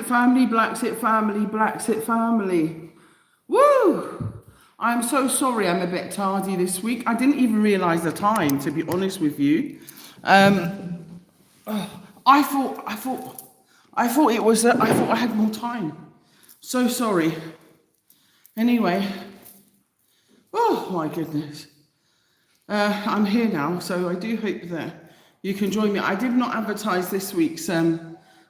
family, BlaXit family, BlaXit family. Woo! I'm so sorry I'm a bit tardy this week. I didn't even realize the time, to be honest with you. I thought it was, I thought I had more time. So sorry. Anyway, oh my goodness. I'm here now, so I do hope that you can join me. I did not advertise this week's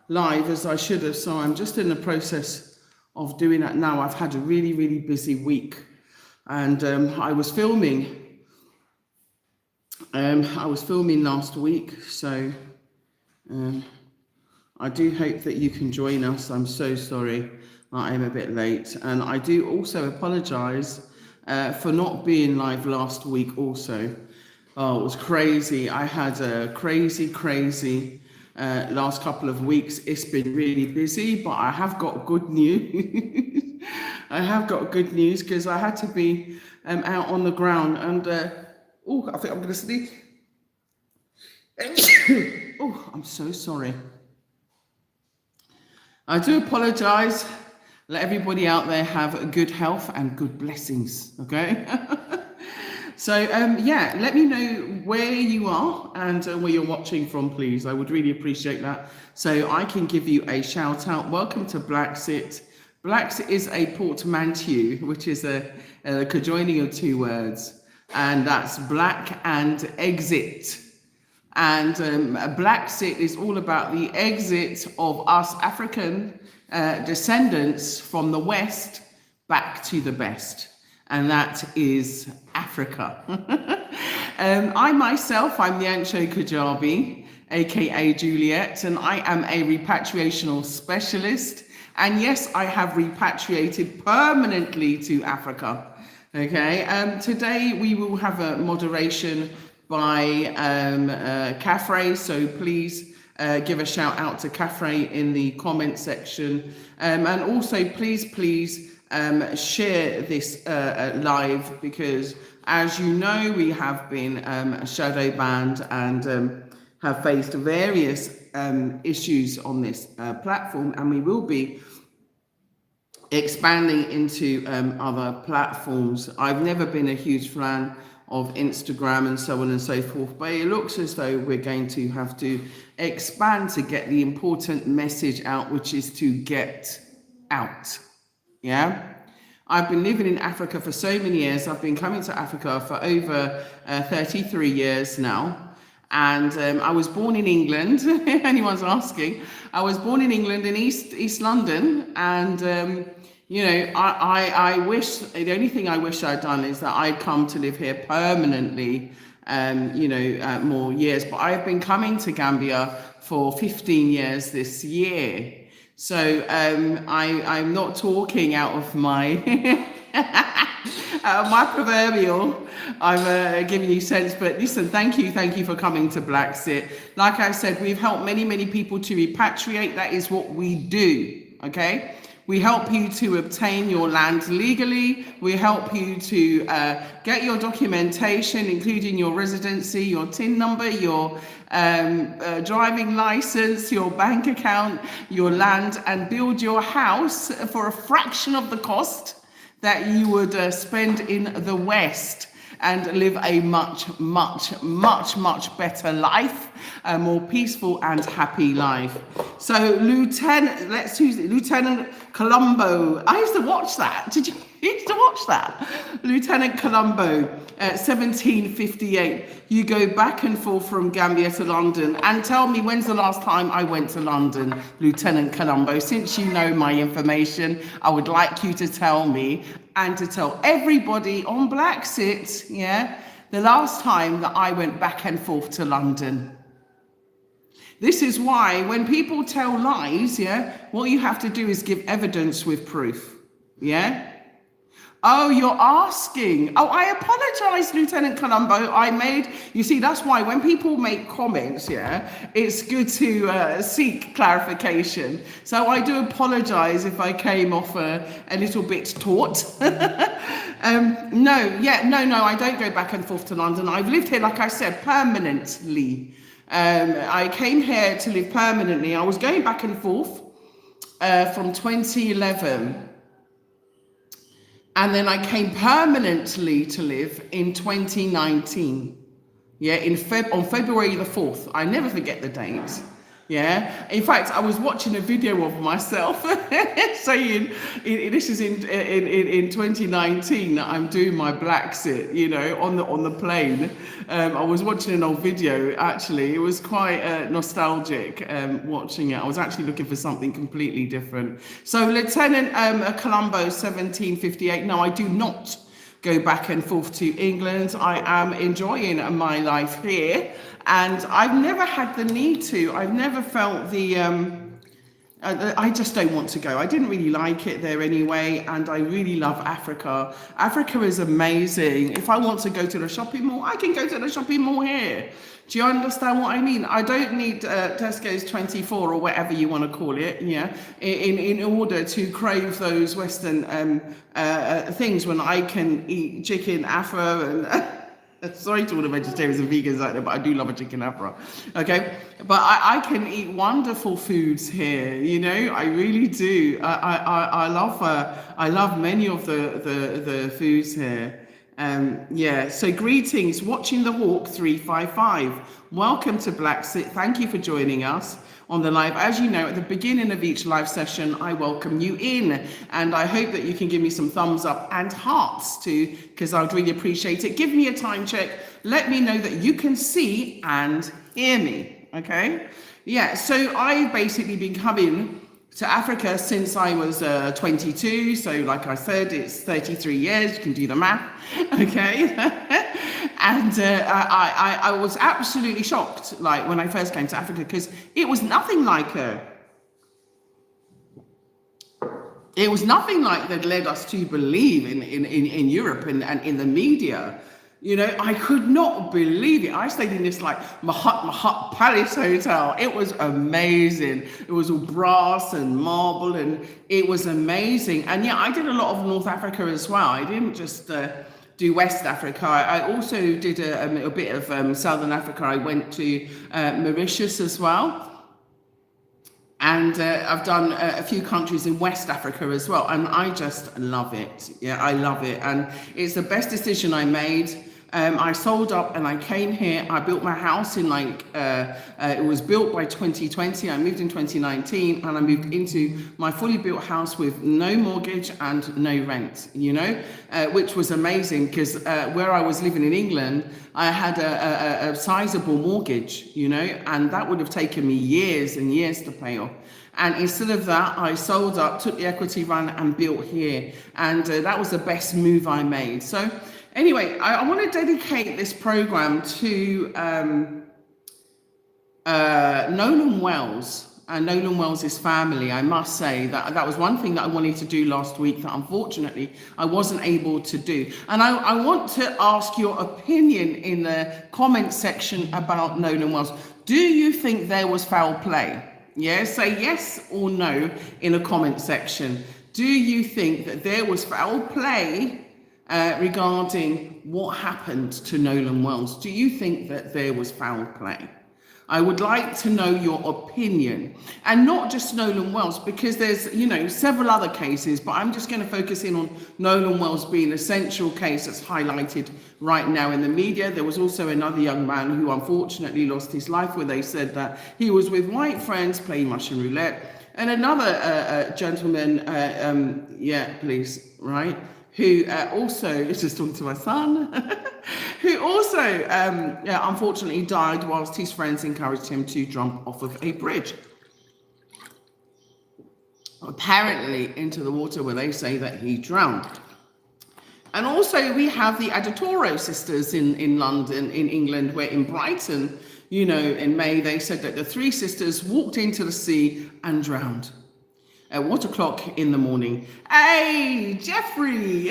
live as I should have, so I'm just in the process of doing that now. I've had a really, really busy week, and I was filming last week, so I do hope that you can join us. I'm so sorry I am a bit late, and I do also apologize for not being live last week also. Oh, it was crazy. I had a crazy last couple of weeks. It's been really busy, but I have got good news. I have got good news because I had to be out on the ground, and oh, I think I'm going to sneeze. Oh, I'm so sorry. I do apologize. Let everybody out there have good health and good blessings, okay? So, yeah, let me know where you are and where you're watching from, please. I would really appreciate that. So I can give you a shout out. Welcome to BlaXit. BlaXit is a portmanteau, which is a conjoining of two words, and that's black and exit. And BlaXit is all about the exit of us African descendants from the West back to the best, and that is Africa. I myself, I'm the Ancho Kajabi, aka Juliet, and I am a repatriational specialist. And yes, I have repatriated permanently to Africa. Okay, today we will have a moderation by Cafre, so please give a shout out to Cafre in the comment section, and also please share this live, because as you know, we have been shadow banned and have faced various issues on this platform, and we will be expanding into other platforms. I've never been a huge fan of Instagram and so on and so forth, but it looks as though we're going to have to expand to get the important message out, which is to get out. Yeah, I've been living in Africa for so many years. I've been coming to Africa for over 33 years now, and I was born in England. Anyone's asking? I was born in England in East London, and you know, I wish, the only thing I wish I'd done is that I'd come to live here permanently, you know, more years. But I've been coming to Gambia for 15 years this year. So I'm not talking out of my my proverbial. I'm giving you sense, but listen, thank you for coming to BlaXit. Like I said, we've helped many people to repatriate. That is what we do, okay? We help you to obtain your land legally. We help you to get your documentation, including your residency, your TIN number, your driving license, your bank account, your land, and build your house for a fraction of the cost that you would spend in the West, and live a much better life, a more peaceful and happy life. So Lieutenant Colombo, I used to watch that. Did you used to watch that? Lieutenant Colombo, 1758. You go back and forth from Gambia to London, and tell me, when's the last time I went to London, Lieutenant Colombo? Since you know my information, I would like you to tell me, and to tell everybody on BlaXit, yeah, the last time that I went back and forth to London. This is why when people tell lies, yeah, what you have to do is give evidence with proof, yeah? Oh, you're asking. Oh, I apologize, Lieutenant Colombo. You see, that's why when people make comments, yeah, it's good to seek clarification. So I do apologize if I came off a little bit taut. No, I don't go back and forth to London. I've lived here, like I said, permanently. I came here to live permanently. I was going back and forth from 2011. And then I came permanently to live in 2019. Yeah, on February the 4th. I never forget the date. Yeah. In fact, I was watching a video of myself saying, this is in 2019 that I'm doing my BlaXit, you know, on the plane. I was watching an old video, actually. It was quite nostalgic watching it. I was actually looking for something completely different. So Lieutenant Colombo 1758. No, I do not go back and forth to England. I am enjoying my life here, and I've never had the need to. I've never felt the I just don't want to go. I didn't really like it there anyway, and I really love Africa. Africa is amazing. If I want to go to the shopping mall, I can go to the shopping mall here. Do you understand what I mean? I don't need Tesco's 24 or whatever you want to call it, yeah, in order to crave those Western things when I can eat chicken afro and sorry to all the vegetarians and vegans out there, but I do love a chicken afro. Okay, but I can eat wonderful foods here. You know, I really do. I love many of the foods here. Yeah, so greetings, watching the walk 355. Welcome to BlaXit. Thank you for joining us on the live. As you know, at the beginning of each live session, I welcome you in, and I hope that you can give me some thumbs up and hearts too, because I'd really appreciate it. Give me a time check. Let me know that you can see and hear me. Okay? Yeah, so I've basically been coming to Africa since I was 22. So like I said, it's 33 years. You can do the math. Okay. And I was absolutely shocked, like when I first came to Africa, because it was nothing like it was nothing like that led us to believe in Europe and in the media. You know, I could not believe it. I stayed in this like Mahat Palace hotel. It was amazing. It was all brass and marble, and it was amazing. And yeah, I did a lot of North Africa as well. I didn't just do West Africa. I also did a bit of Southern Africa. I went to Mauritius as well. And I've done a few countries in West Africa as well. And I just love it. Yeah, I love it. And it's the best decision I made. I sold up and I came here. I built my house in it was built by 2020. I moved in 2019 and I moved into my fully built house with no mortgage and no rent, you know, which was amazing because where I was living in England, I had a sizable mortgage, you know, and that would have taken me years and years to pay off. And instead of that, I sold up, took the equity run and built here. And that was the best move I made. So anyway, I want to dedicate this program to Nolan Wells and Nolan Wells' family. I must say that was one thing that I wanted to do last week that unfortunately I wasn't able to do. And I want to ask your opinion in the comment section about Nolan Wells. Do you think there was foul play? Yeah, say yes or no in the comment section. Do you think that there was foul play regarding what happened to Nolan Wells? Do you think that there was foul play? I would like to know your opinion, and not just Nolan Wells, because there's, you know, several other cases, but I'm just going to focus in on Nolan Wells being a central case that's highlighted right now in the media. There was also another young man who unfortunately lost his life, where they said that he was with white friends playing Russian roulette, and another gentleman, yeah, please, right, who also, just talking to my son, who also, yeah, unfortunately died whilst his friends encouraged him to jump off of a bridge, apparently into the water, where they say that he drowned. And also we have the Adetoro sisters in London, in England, where in Brighton, you know, in May, they said that the three sisters walked into the sea and drowned at 1:00 in the morning. Hey, Jeffrey,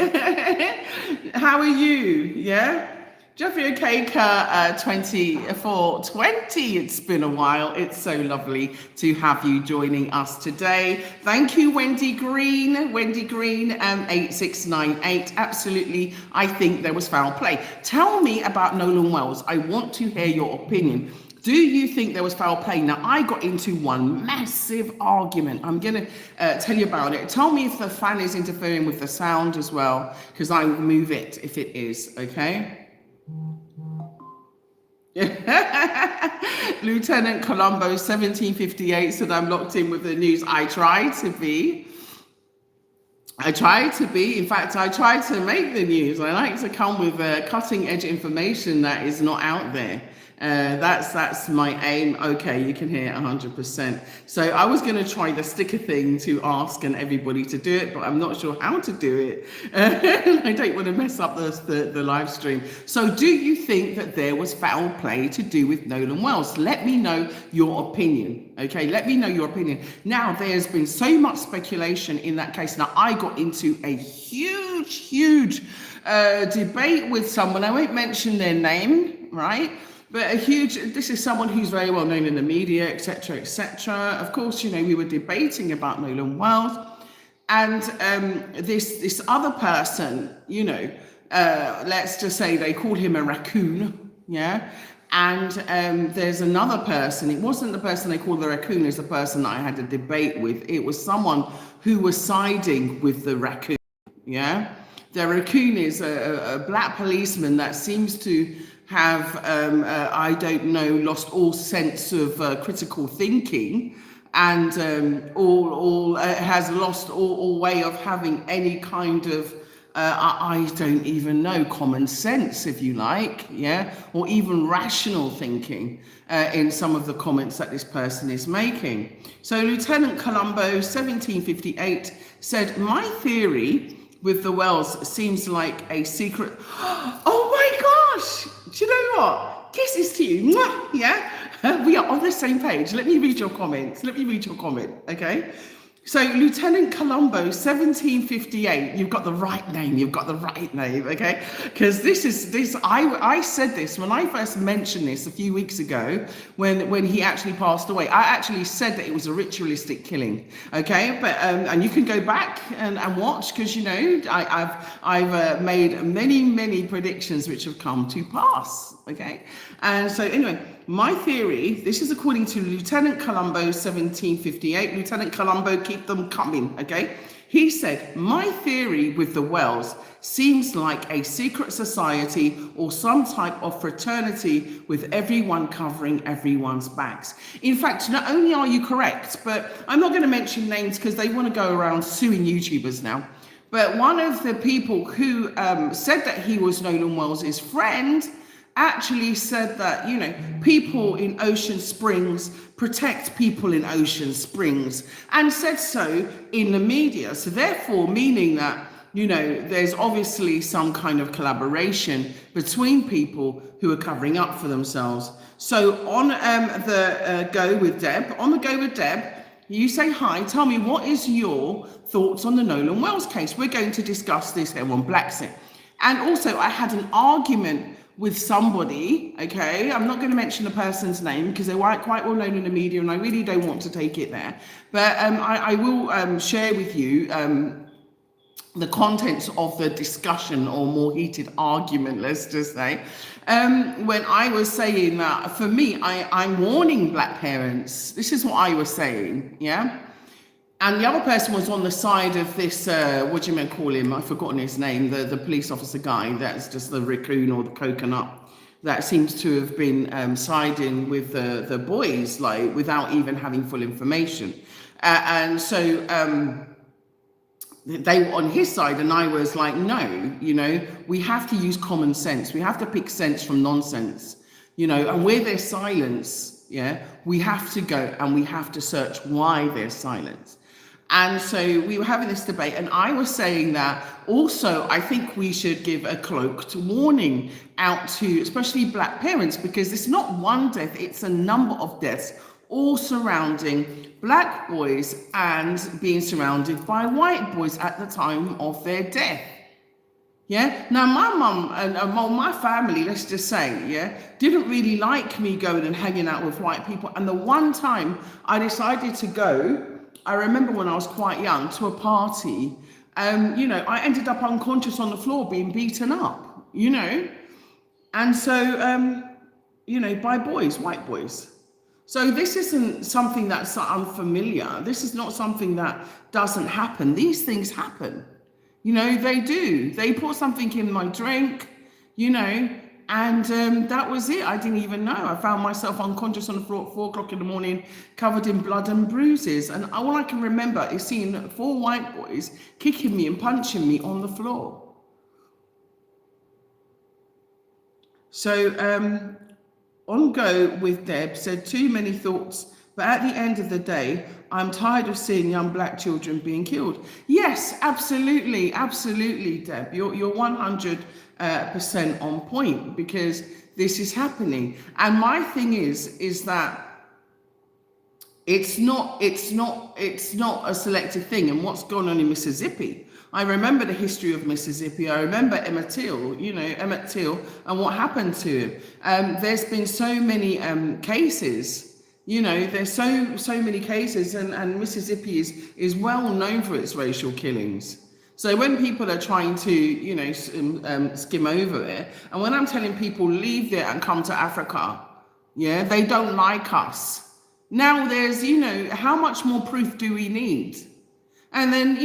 how are you? Yeah? Jeffrey Okeka, 2420. It's been a while. It's so lovely to have you joining us today. Thank you, Wendy Green. Wendy Green, 8698. Absolutely, I think there was foul play. Tell me about Nolan Wells. I want to hear your opinion. Do you think there was foul play? Now, I got into one massive argument. I'm going to tell you about it. Tell me if the fan is interfering with the sound as well, because I will move it if it is, okay? Lieutenant Colombo 1758 said, I'm locked in with the news. I try to be. In fact, I try to make the news. I like to come with cutting edge information that is not out there. That's my aim. Okay, you can hear 100%. So I was going to try the sticker thing to ask and everybody to do it, but I'm not sure how to do it. I don't want to mess up the live stream. So do you think that there was foul play to do with Nolan Wells? Let me know your opinion. Okay, let me know your opinion. Now, there's been so much speculation in that case. Now, I got into a huge debate with someone. I won't mention their name, right? But this is someone who's very well known in the media, etc., etc. Of course, you know, we were debating about Nolan Wells, and this other person, you know, let's just say they called him a raccoon, yeah. And there's another person. It wasn't the person they called the raccoon. It's the person that I had a debate with. It was someone who was siding with the raccoon, yeah. The raccoon is a black policeman that seems to have, I don't know, lost all sense of critical thinking, and has lost all way of having any kind of, I don't even know, common sense, if you like, yeah, or even rational thinking in some of the comments that this person is making. So Lieutenant Colombo 1758 said, my theory with the Wells seems like a secret. Oh my gosh! Do you know what? Kisses to you. Mwah! Yeah? We are on the same page. Let me read your comments. Okay? So Lieutenant Colombo 1758, you've got the right name, okay? Because I said this when I first mentioned this a few weeks ago, when he actually passed away. I actually said that it was a ritualistic killing, okay? But and you can go back and watch, because you know I've made many predictions which have come to pass, okay? And so anyway, my theory, this is according to Lieutenant Colombo 1758. Lieutenant Colombo, keep them coming, okay? He said, my theory with the Wells seems like a secret society or some type of fraternity with everyone covering everyone's backs. In fact, not only are you correct, but I'm not going to mention names because they want to go around suing YouTubers now. But one of the people who said that he was Nolan Wells' friend actually said that, you know, people in Ocean Springs protect people in Ocean Springs, and said so in the media. So therefore, meaning that, you know, there's obviously some kind of collaboration between people who are covering up for themselves. So on the Go with Deb, you say hi, tell me what is your thoughts on the Nolan Wells case. We're going to discuss this here on BlaXit. And also I had an argument with somebody, okay? I'm not going to mention the person's name because they're quite well known in the media, and I really don't want to take it there. But I will share with you the contents of the discussion, or more heated argument, let's just say, when I was saying that, for me, I'm warning black parents. This is what I was saying, yeah? And the other person was on the side of this, what do you call him? I've forgotten his name, the police officer guy, that's just the raccoon or the coconut, that seems to have been siding with the boys, like, without even having full information. And so they were on his side, and I was like, no, you know, we have to use common sense. We have to pick sense from nonsense, you know, and where there's silence, yeah, we have to go and we have to search why there's silence. And so we were having this debate, and I was saying that also I think we should give a cloaked warning out to especially black parents, because it's not one death, it's a number of deaths all surrounding black boys and being surrounded by white boys at the time of their death. Yeah. Now, my mum and my family, let's just say, yeah, didn't really like me going and hanging out with white people. And the one time I decided to go, I remember when I was quite young, to a party, you know, I ended up unconscious on the floor being beaten up, you know. And so by boys, white boys. So this isn't something that's unfamiliar. This is not something that doesn't happen. These things happen. They do. They put something in my drink, and that was it. I didn't even know. I found myself unconscious on the floor at 4 o'clock in the morning, covered in blood and bruises. And all I can remember is seeing 4 white boys kicking me and punching me on the floor. So on Go with Deb said, too many thoughts, but at the end of the day, I'm tired of seeing young black children being killed. Yes, absolutely, absolutely, Deb. You're 100% on point, because this is happening. And my thing is that it's not a selective thing. And what's going on in Mississippi? I remember the history of Mississippi. I remember Emmett Till, and what happened to him. There's been so many cases, there's so many cases, and Mississippi is well known for its racial killings. So when people are trying to, skim over it, and when I'm telling people leave there and come to Africa, they don't like us. Now there's, how much more proof do we need? And then,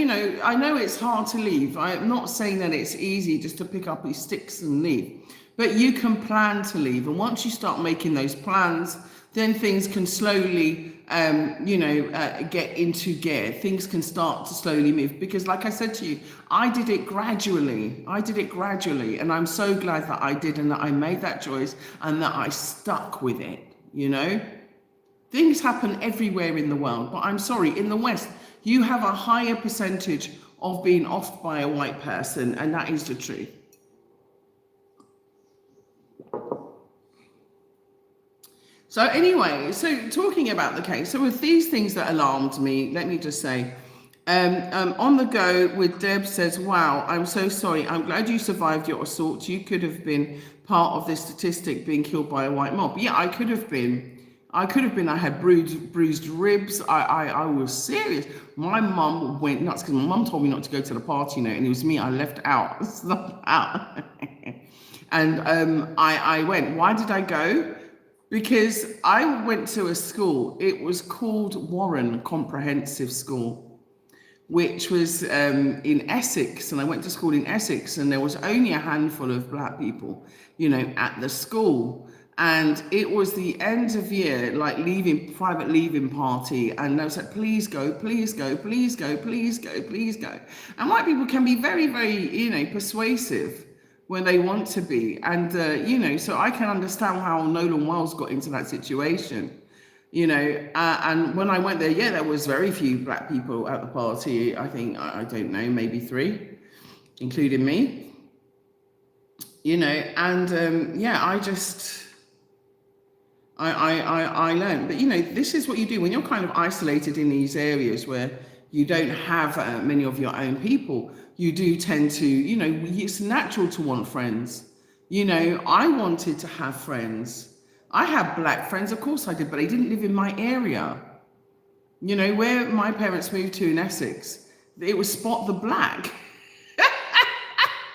I know it's hard to leave. I'm not saying that it's easy just to pick up your sticks and leave, but you can plan to leave. And once you start making those plans, then things can slowly, get into gear. Things can start to slowly move. Because like I said to you, I did it gradually. And I'm so glad that I did, and that I made that choice, and that I stuck with it, Things happen everywhere in the world, but I'm sorry, in the West, you have a higher percentage of being offed by a white person, and that is the truth. So anyway, so talking about the case, so with these things that alarmed me, let me just say, on the Go with Deb says, wow, I'm so sorry. I'm glad you survived your assault. You could have been part of this statistic, being killed by a white mob. Yeah, I could have been. I had bruised ribs. I was serious. My mum went nuts because my mum told me not to go to the party, and it was me. I left out, snuck out. And I went. Why did I go? Because I went to a school. It was called Warren Comprehensive School, which was in Essex. And I went to school in Essex, and there was only a handful of black people, at the school. And it was the end of year, like private leaving party. And they said, please go, please go, please go, please go, please go. And white people can be very, very, persuasive when they want to be. And, so I can understand how Nolan Wells got into that situation, and when I went there, there was very few black people at the party. I think, I don't know, maybe 3, including me, and I learned. But, this is what you do when you're kind of isolated in these areas where you don't have many of your own people. You do tend to, it's natural to want friends. I wanted to have friends. I had black friends, of course I did, but they didn't live in my area. Where my parents moved to in Essex, it was Spot the Black.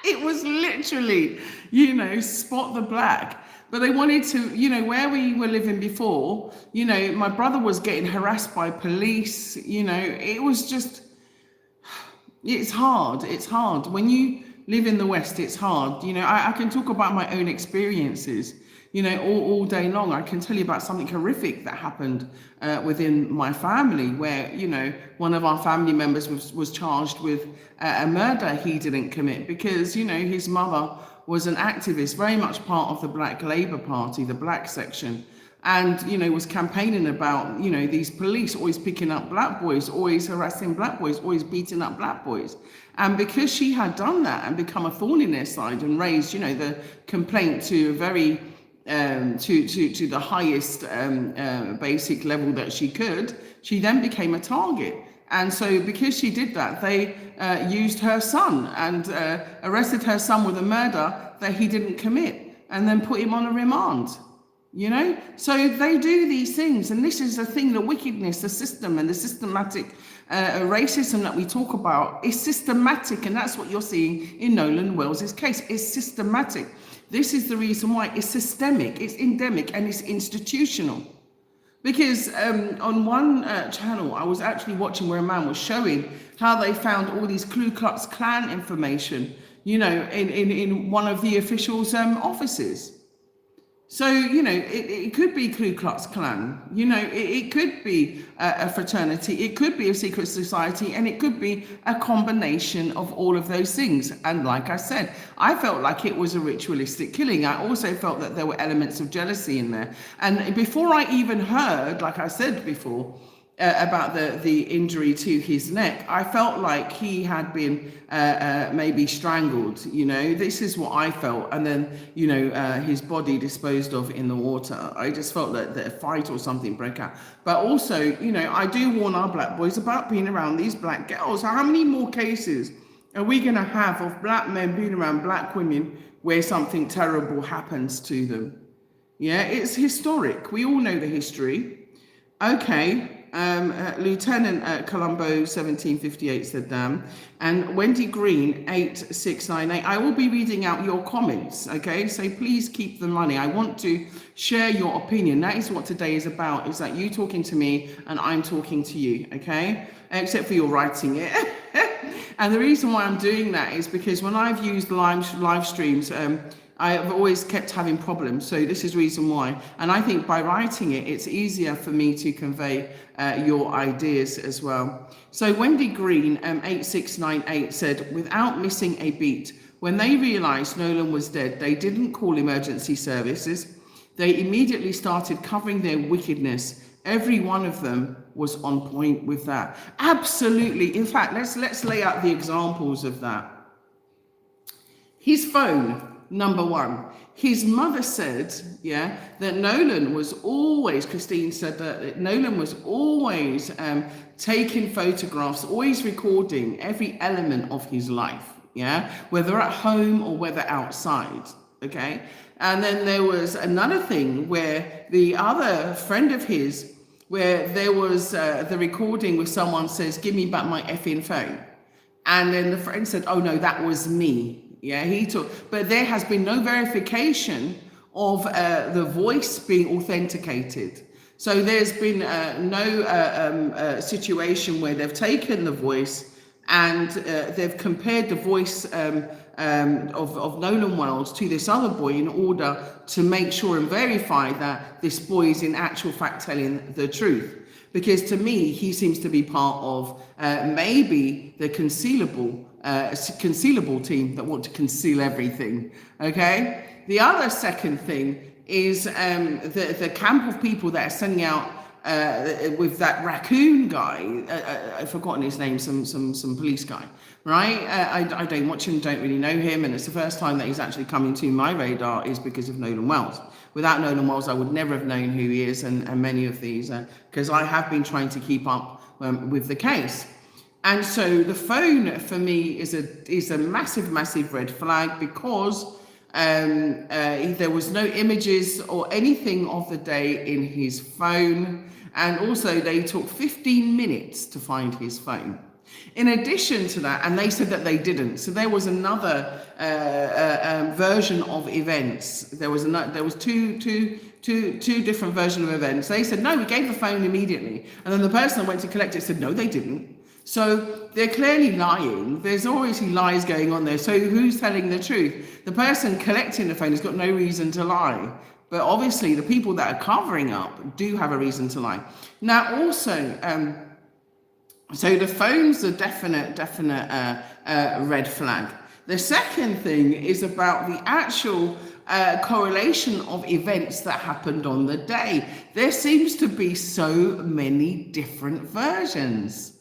It was literally, Spot the Black. But they wanted to, where we were living before, my brother was getting harassed by police, it was just, it's hard. It's hard. When you live in the West, it's hard. I can talk about my own experiences, all day long. I can tell you about something horrific that happened within my family where, one of our family members was charged with a murder he didn't commit because, his mother was an activist, very much part of the Black Labour Party, the black section, and, was campaigning about, these police always picking up black boys, always harassing black boys, always beating up black boys. And because she had done that and become a thorn in their side and raised, the complaint to a very, to the highest basic level that she could, she then became a target. And so because she did that, they used her son and arrested her son with a murder that he didn't commit and then put him on a remand. you know? So they do these things, and this is the thing, the wickedness, the system, and the systematic racism that we talk about is systematic, and that's what you're seeing in Nolan Wells's case. It's systematic. This is the reason why it's systemic, it's endemic, and it's institutional. Because on one channel, I was actually watching where a man was showing how they found all these Ku Klux Klan information, you know, in one of the officials' offices. So, you know, it could be Ku Klux Klan, you know, it could be a fraternity, it could be a secret society, and it could be a combination of all of those things. And like I said, I felt like it was a ritualistic killing. I also felt that there were elements of jealousy in there. And before I even heard, like I said before, about the injury to his neck, I felt like he had been maybe strangled, you know. This is what I felt. And then, you know, his body disposed of in the water. I just felt that a fight or something broke out. But also, you know, I do warn our black boys about being around these black girls. How many more cases are we going to have of black men being around black women where something terrible happens to them? Yeah, it's historic. We all know the history. Okay. Lieutenant Colombo 1758 said and Wendy Green 8698. I will be reading out your comments, okay? So please keep the money. I want to share your opinion. That is what today is about, is that you talking to me and I'm talking to you, okay? Except for your writing it. And the reason why I'm doing that is because when I've used live streams, I've always kept having problems. So this is the reason why. And I think by writing it, it's easier for me to convey your ideas as well. So Wendy Green, 8698 said, without missing a beat, when they realized Nolan was dead, they didn't call emergency services. They immediately started covering their wickedness. Every one of them was on point with that. Absolutely. In fact, let's lay out the examples of that. His phone. Number one, his mother said, yeah, that Nolan was always, Christine said that Nolan was always taking photographs, always recording every element of his life, yeah, whether at home or whether outside, okay? And then there was another thing where the other friend of his, where there was the recording where someone says, give me back my effing phone. And then the friend said, oh no, that was me. Yeah, he took, but there has been no verification of the voice being authenticated. So there's been no situation where they've taken the voice and they've compared the voice of Nolan Wells to this other boy in order to make sure and verify that this boy is in actual fact telling the truth. Because to me, he seems to be part of maybe the concealable team that want to conceal everything, okay? The other second thing is the camp of people that are sending out with that raccoon guy, I've forgotten his name, some police guy, right? I don't watch him, don't really know him, and it's the first time that he's actually come into my radar is because of Nolan Wells. Without Nolan Wells, I would never have known who he is, and many of these, because I have been trying to keep up with the case. And so the phone for me is a massive red flag, because there was no images or anything of the day in his phone. And also they took 15 minutes to find his phone. In addition to that, and they said that they didn't. So there was another version of events. There was two different versions of events. They said, no, we gave the phone immediately. And then the person that went to collect it said, no, they didn't. So they're clearly lying. There's obviously lies going on there. So who's telling the truth? The person collecting the phone has got no reason to lie. But obviously the people that are covering up do have a reason to lie. Now also, so the phone's a definite red flag. The second thing is about the actual correlation of events that happened on the day. There seems to be so many different versions.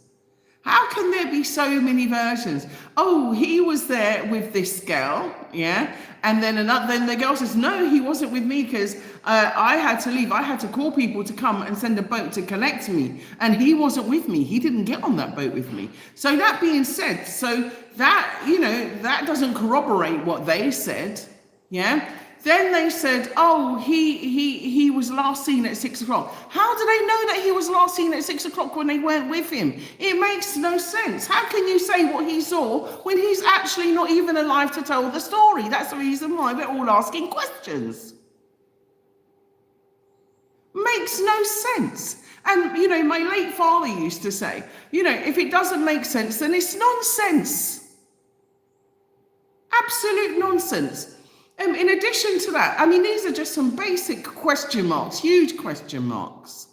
How can there be so many versions? Oh, he was there with this girl, yeah? And then the girl says, no, he wasn't with me because I had to leave. I had to call people to come and send a boat to collect me. And he wasn't with me. He didn't get on that boat with me. So that being said, so that, you know, that doesn't corroborate what they said, yeah? Then they said, oh, he was last seen at 6 o'clock. How do they know that he was last seen at 6 o'clock when they weren't with him? It makes no sense. How can you say what he saw when he's actually not even alive to tell the story? That's the reason why we're all asking questions. Makes no sense. And, you know, my late father used to say, you know, if it doesn't make sense, then it's nonsense. Absolute nonsense. In addition to that, I mean, these are just some basic question marks, huge question marks.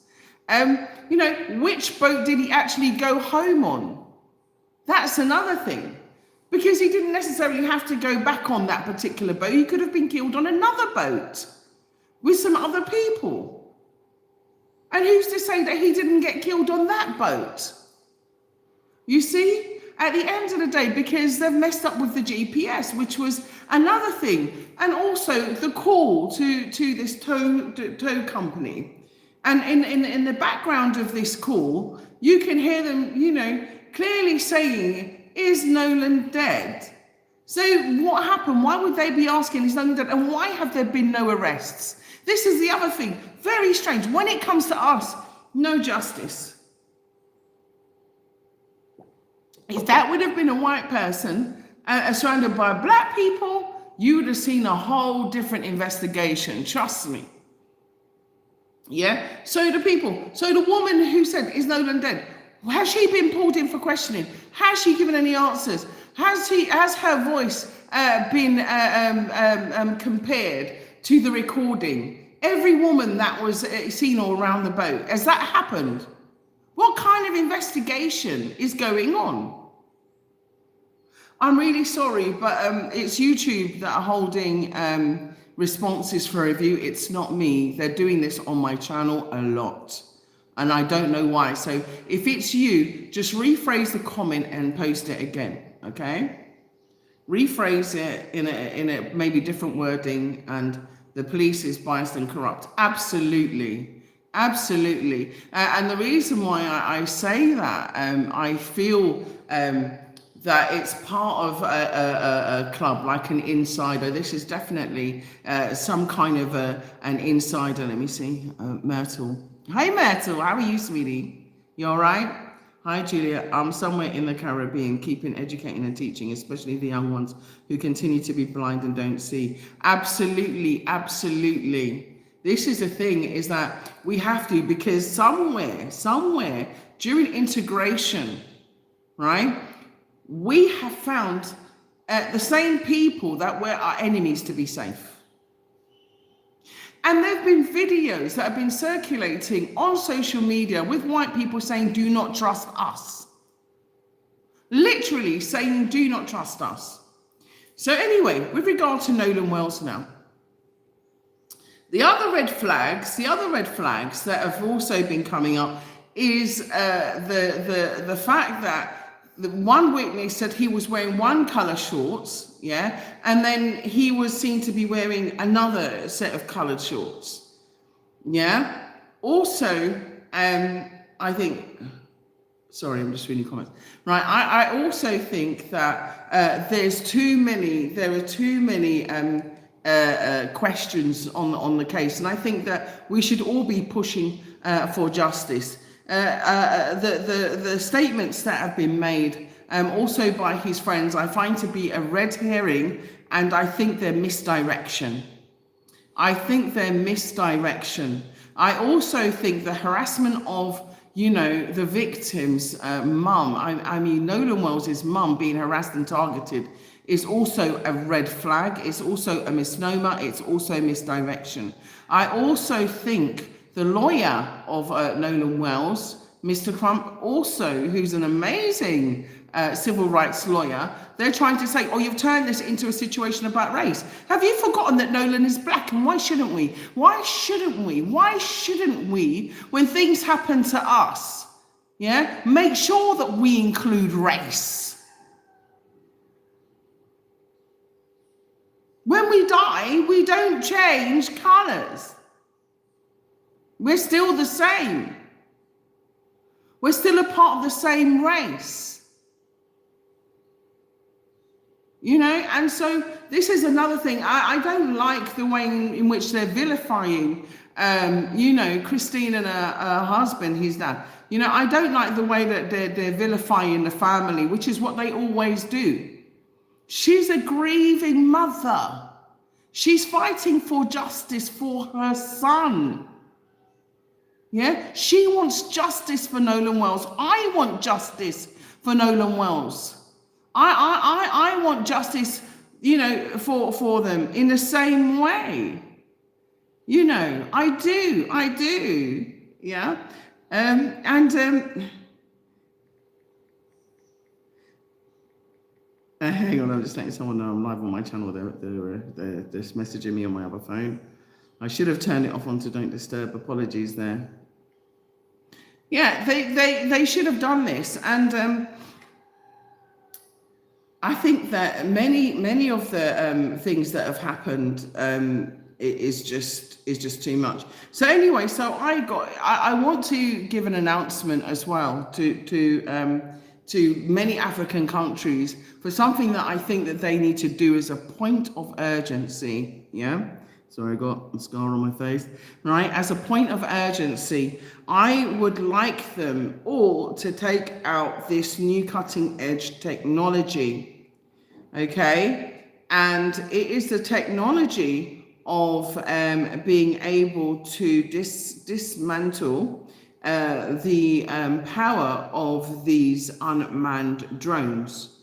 You know, which boat did he actually go home on? That's another thing. Because he didn't necessarily have to go back on that particular boat. He could have been killed on another boat with some other people. And who's to say that he didn't get killed on that boat? You see? At the end of the day, because they've messed up with the GPS, which was another thing, and also the call to this tow company. And in the background of this call, you can hear them, you know, clearly saying, is Nolan dead? So what happened? Why would they be asking, is Nolan dead? And why have there been no arrests? This is the other thing, very strange. When it comes to us, no justice. If that would have been a white person surrounded by black people, you would have seen a whole different investigation. Trust me. Yeah. So the woman who said, is Nolan dead? Has she been pulled in for questioning? Has she given any answers? Has her voice been compared to the recording? Every woman that was seen all around the boat, has that happened? What kind of investigation is going on? I'm really sorry, but it's YouTube that are holding responses for review. It's not me. They're doing this on my channel a lot, and I don't know why. So if it's you, just rephrase the comment and post it again, okay? Rephrase it in a maybe different wording, and the police is biased and corrupt. Absolutely. Absolutely. And the reason why I say that, I feel that it's part of a club, like an insider. This is definitely some kind of an insider. Let me see. Myrtle. Hi, Myrtle. How are you, sweetie? You all right? Hi, Julia. I'm somewhere in the Caribbean, keeping educating and teaching, especially the young ones who continue to be blind and don't see. Absolutely, absolutely. This is the thing, is that we have to, because somewhere during integration, right, we have found the same people that were our enemies to be safe. And there have been videos that have been circulating on social media with white people saying, do not trust us. Literally saying, do not trust us. So anyway, with regard to Nolan Wells now, the other red flags that have also been coming up is the fact that the one witness said he was wearing one color shorts, yeah, and then he was seen to be wearing another set of colored shorts, yeah. Also, I think, sorry, I'm just reading comments. Right, I also think that there are too many questions on the case, and I think that we should all be pushing for justice. The statements that have been made, also by his friends, I find to be a red herring, and I think they're misdirection. I also think the harassment of, you know, the victim's mum. I mean, Nolan Wells' mum being harassed and targeted is also a red flag. It's also a misnomer. It's also misdirection. I also think the lawyer of Nolan Wells, Mr. Crump, also, who's an amazing civil rights lawyer, they're trying to say, oh, you've turned this into a situation about race. Have you forgotten that Nolan is black? And why shouldn't we? Why shouldn't we, when things happen to us, yeah, make sure that we include race? When we die, we don't change colors. We're still the same. We're still a part of the same race. And so this is another thing. I don't like the way in which they're vilifying, Christine and her husband, his dad. I don't like the way that they're vilifying the family, which is what they always do. She's a grieving mother. She's fighting for justice for her son. Yeah, she wants justice for Nolan Wells. I want justice for Nolan Wells. I want justice, for them in the same way. I do. Yeah. Hang on, I'm just letting someone know I'm live on my channel. They're just messaging me on my other phone. I should have turned it off onto Don't Disturb. Apologies there. Yeah, they should have done this, and I think that many of the things that have happened is just too much. So anyway, so I want to give an announcement as well to many African countries for something that I think that they need to do as a point of urgency. Yeah. Sorry, I got a scar on my face. Right, as a point of urgency, I would like them all to take out this new cutting edge technology, okay? And it is the technology of being able to dismantle the power of these unmanned drones.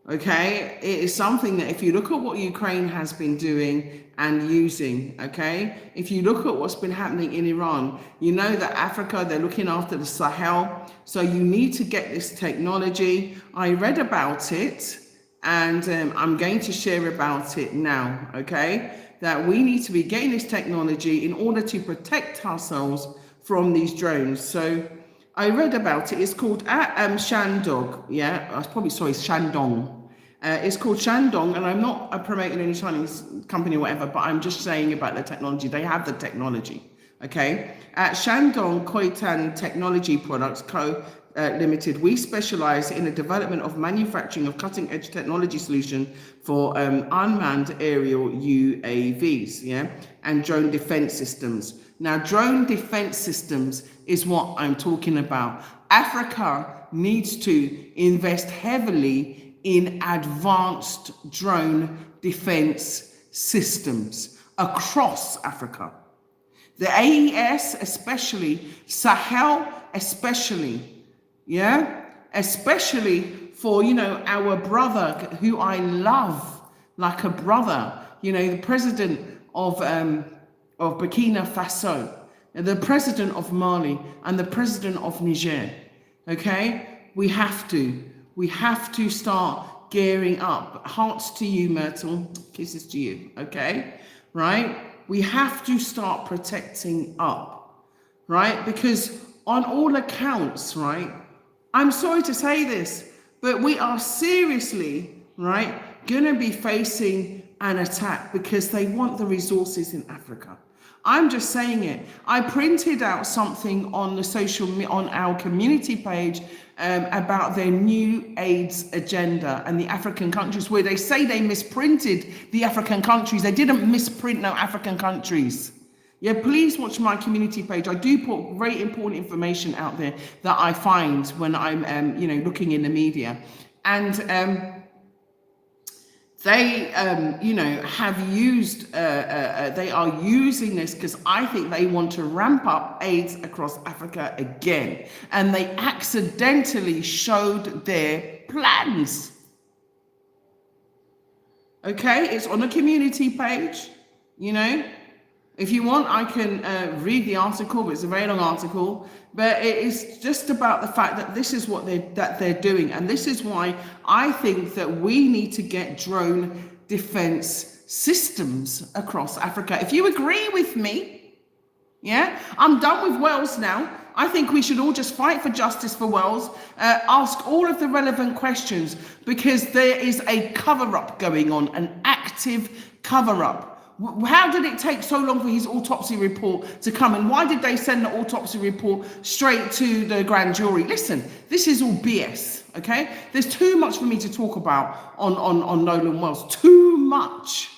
Okay, it is something that if you look at what Ukraine has been doing and using, okay, if you look at what's been happening in Iran, you know that Africa, they're looking after the Sahel. So you need to get this technology. I read about it and I'm going to share about it now, okay, that we need to be getting this technology in order to protect ourselves from these drones. So I read about it. It's called Shandong. Yeah, Shandong. It's called Shandong, and I'm not promoting any Chinese company or whatever, but I'm just saying about the technology. They have the technology, okay? At Shandong Koitan Technology Products Co. Limited, we specialize in the development of manufacturing of cutting-edge technology solution for unmanned aerial UAVs, yeah, and drone defense systems. Now, drone defense systems is what I'm talking about. Africa needs to invest heavily in advanced drone defense systems across Africa. The AES especially, Sahel especially, yeah? Especially for, our brother who I love like a brother, the president of Burkina Faso, the president of Mali, and the president of Niger, okay? We have to start gearing up. Hearts to you, Myrtle. Kisses to you, okay? Right? We have to start protecting up, right? Because on all accounts, right? I'm sorry to say this, but we are seriously, right, gonna be facing an attack because they want the resources in Africa. I'm just saying it. I printed out something on the on our community page about their new AIDS agenda and the African countries, where they say they misprinted the African countries. They didn't misprint no African countries. Yeah, please watch my community page. I do put very important information out there that I find when I'm, looking in the media. And they, have used, they are using this because I think they want to ramp up AIDS across Africa again. And they accidentally showed their plans. Okay, it's on the community page, If you want, I can read the article, but it's a very long article. But it is just about the fact that this is what they're doing. And this is why I think that we need to get drone defense systems across Africa. If you agree with me, yeah, I'm done with Wales now. I think we should all just fight for justice for Wales, ask all of the relevant questions, because there is a cover-up going on, an active cover-up. How did it take so long for his autopsy report to come? And why did they send the autopsy report straight to the grand jury? Listen, this is all BS, okay? There's too much for me to talk about on Nolan Wells. Too much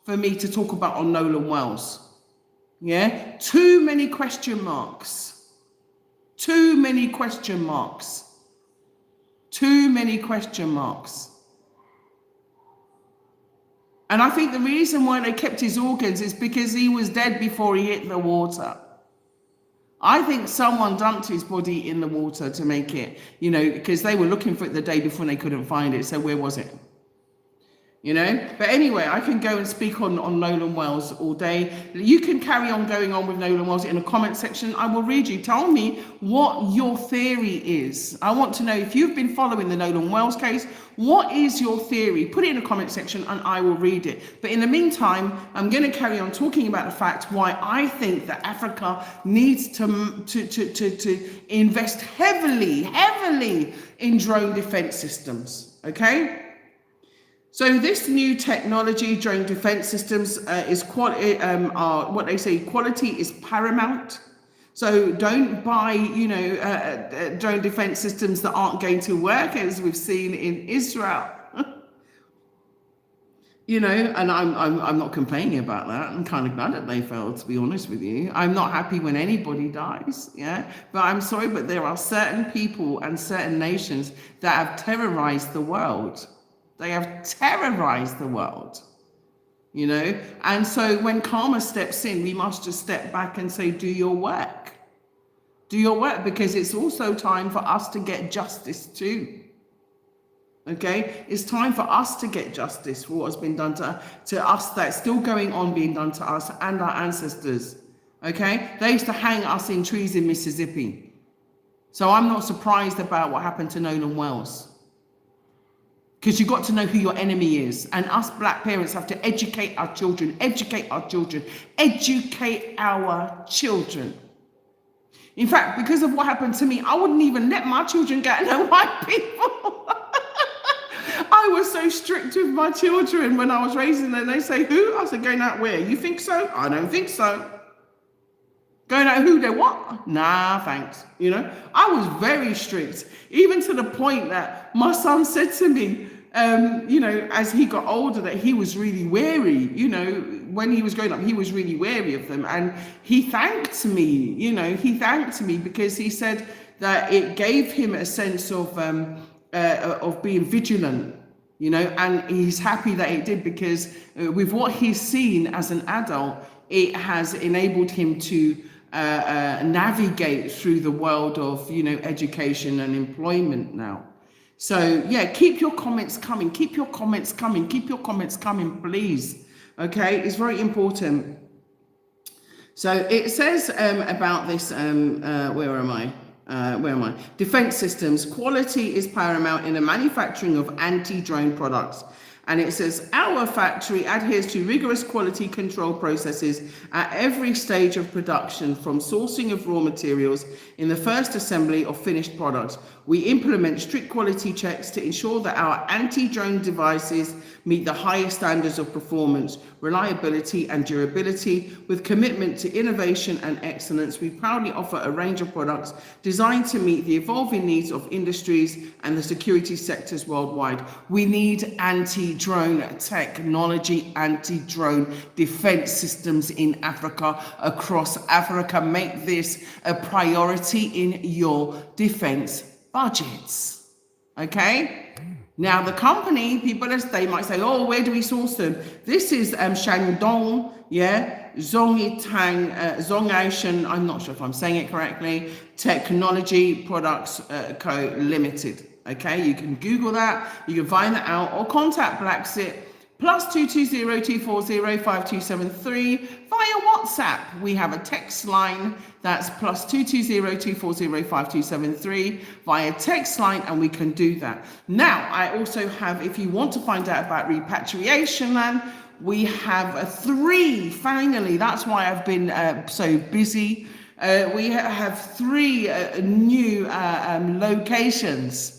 for me to talk about on Nolan Wells. Yeah? Too many question marks. Too many question marks. Too many question marks. And I think the reason why they kept his organs is because he was dead before he hit the water. I think someone dumped his body in the water to make it, you know, because they were looking for it the day before and they couldn't find it. So where was it? You know, but anyway, I can go and speak on Nolan Wells all day. You can carry on going on with Nolan Wells in the comment section. I will read you. Tell me what your theory is. I want to know if you've been following the Nolan Wells case. What is your theory? Put it in the comment section and I will read it. But in the meantime, I'm going to carry on talking about the fact why I think that Africa needs to invest heavily in drone defense systems. Okay? So this new technology, drone defense systems, is what they say, quality is paramount. So don't buy, you know, drone defense systems that aren't going to work, as we've seen in Israel. You know, and I'm not complaining about that. I'm kind of glad that they failed, to be honest with you. I'm not happy when anybody dies, yeah. But I'm sorry, but there are certain people and certain nations that have terrorized the world. They have terrorized the world, you know? And so when karma steps in, we must just step back and say, do your work. Do your work, because it's also time for us to get justice too. Okay? It's time for us to get justice for what has been done to us, that's still going on being done to us and our ancestors. Okay? They used to hang us in trees in Mississippi. So I'm not surprised about what happened to Nolan Wells. Because you've got to know who your enemy is. And us black parents have to educate our children, educate our children, educate our children. In fact, because of what happened to me, I wouldn't even let my children get to know white people. I was so strict with my children when I was raising them. They say, who? I said, going out where? You think so? I don't think so. Going out who? They what? Nah, thanks. You know, I was very strict, even to the point that my son said to me, you know, as he got older, that he was really wary. You know, when he was growing up, he was really wary of them. And he thanked me, you know, he thanked me because he said that it gave him a sense of being vigilant, you know, and he's happy that it did because with what he's seen as an adult, it has enabled him to navigate through the world of, you know, education and employment now. So yeah, keep your comments coming, keep your comments coming, keep your comments coming, please. Okay, it's very important. So it says about this, where am I? Defense systems, quality is paramount in the manufacturing of anti-drone products. And it says, our factory adheres to rigorous quality control processes at every stage of production, from sourcing of raw materials in the first assembly of finished products. We implement strict quality checks to ensure that our anti-drone devices meet the highest standards of performance, reliability, and durability. With commitment to innovation and excellence, we proudly offer a range of products designed to meet the evolving needs of industries and the security sectors worldwide. We need anti-drone technology, anti-drone defense systems in Africa, across Africa. Make this a priority in your defense budgets. Okay? Now, the company, people, they might say, oh, where do we source them? This is Shandong, yeah, Zongaishan, I'm not sure if I'm saying it correctly, Technology Products Co. Limited. Okay, you can Google that, you can find that out, or contact BlaXit +220-240-5273 via WhatsApp. We have a text line that's +220-240-5273 via text line, and we can do that. Now, I also have, if you want to find out about repatriation land, we have 3, finally, that's why I've been so busy. We have 3 new locations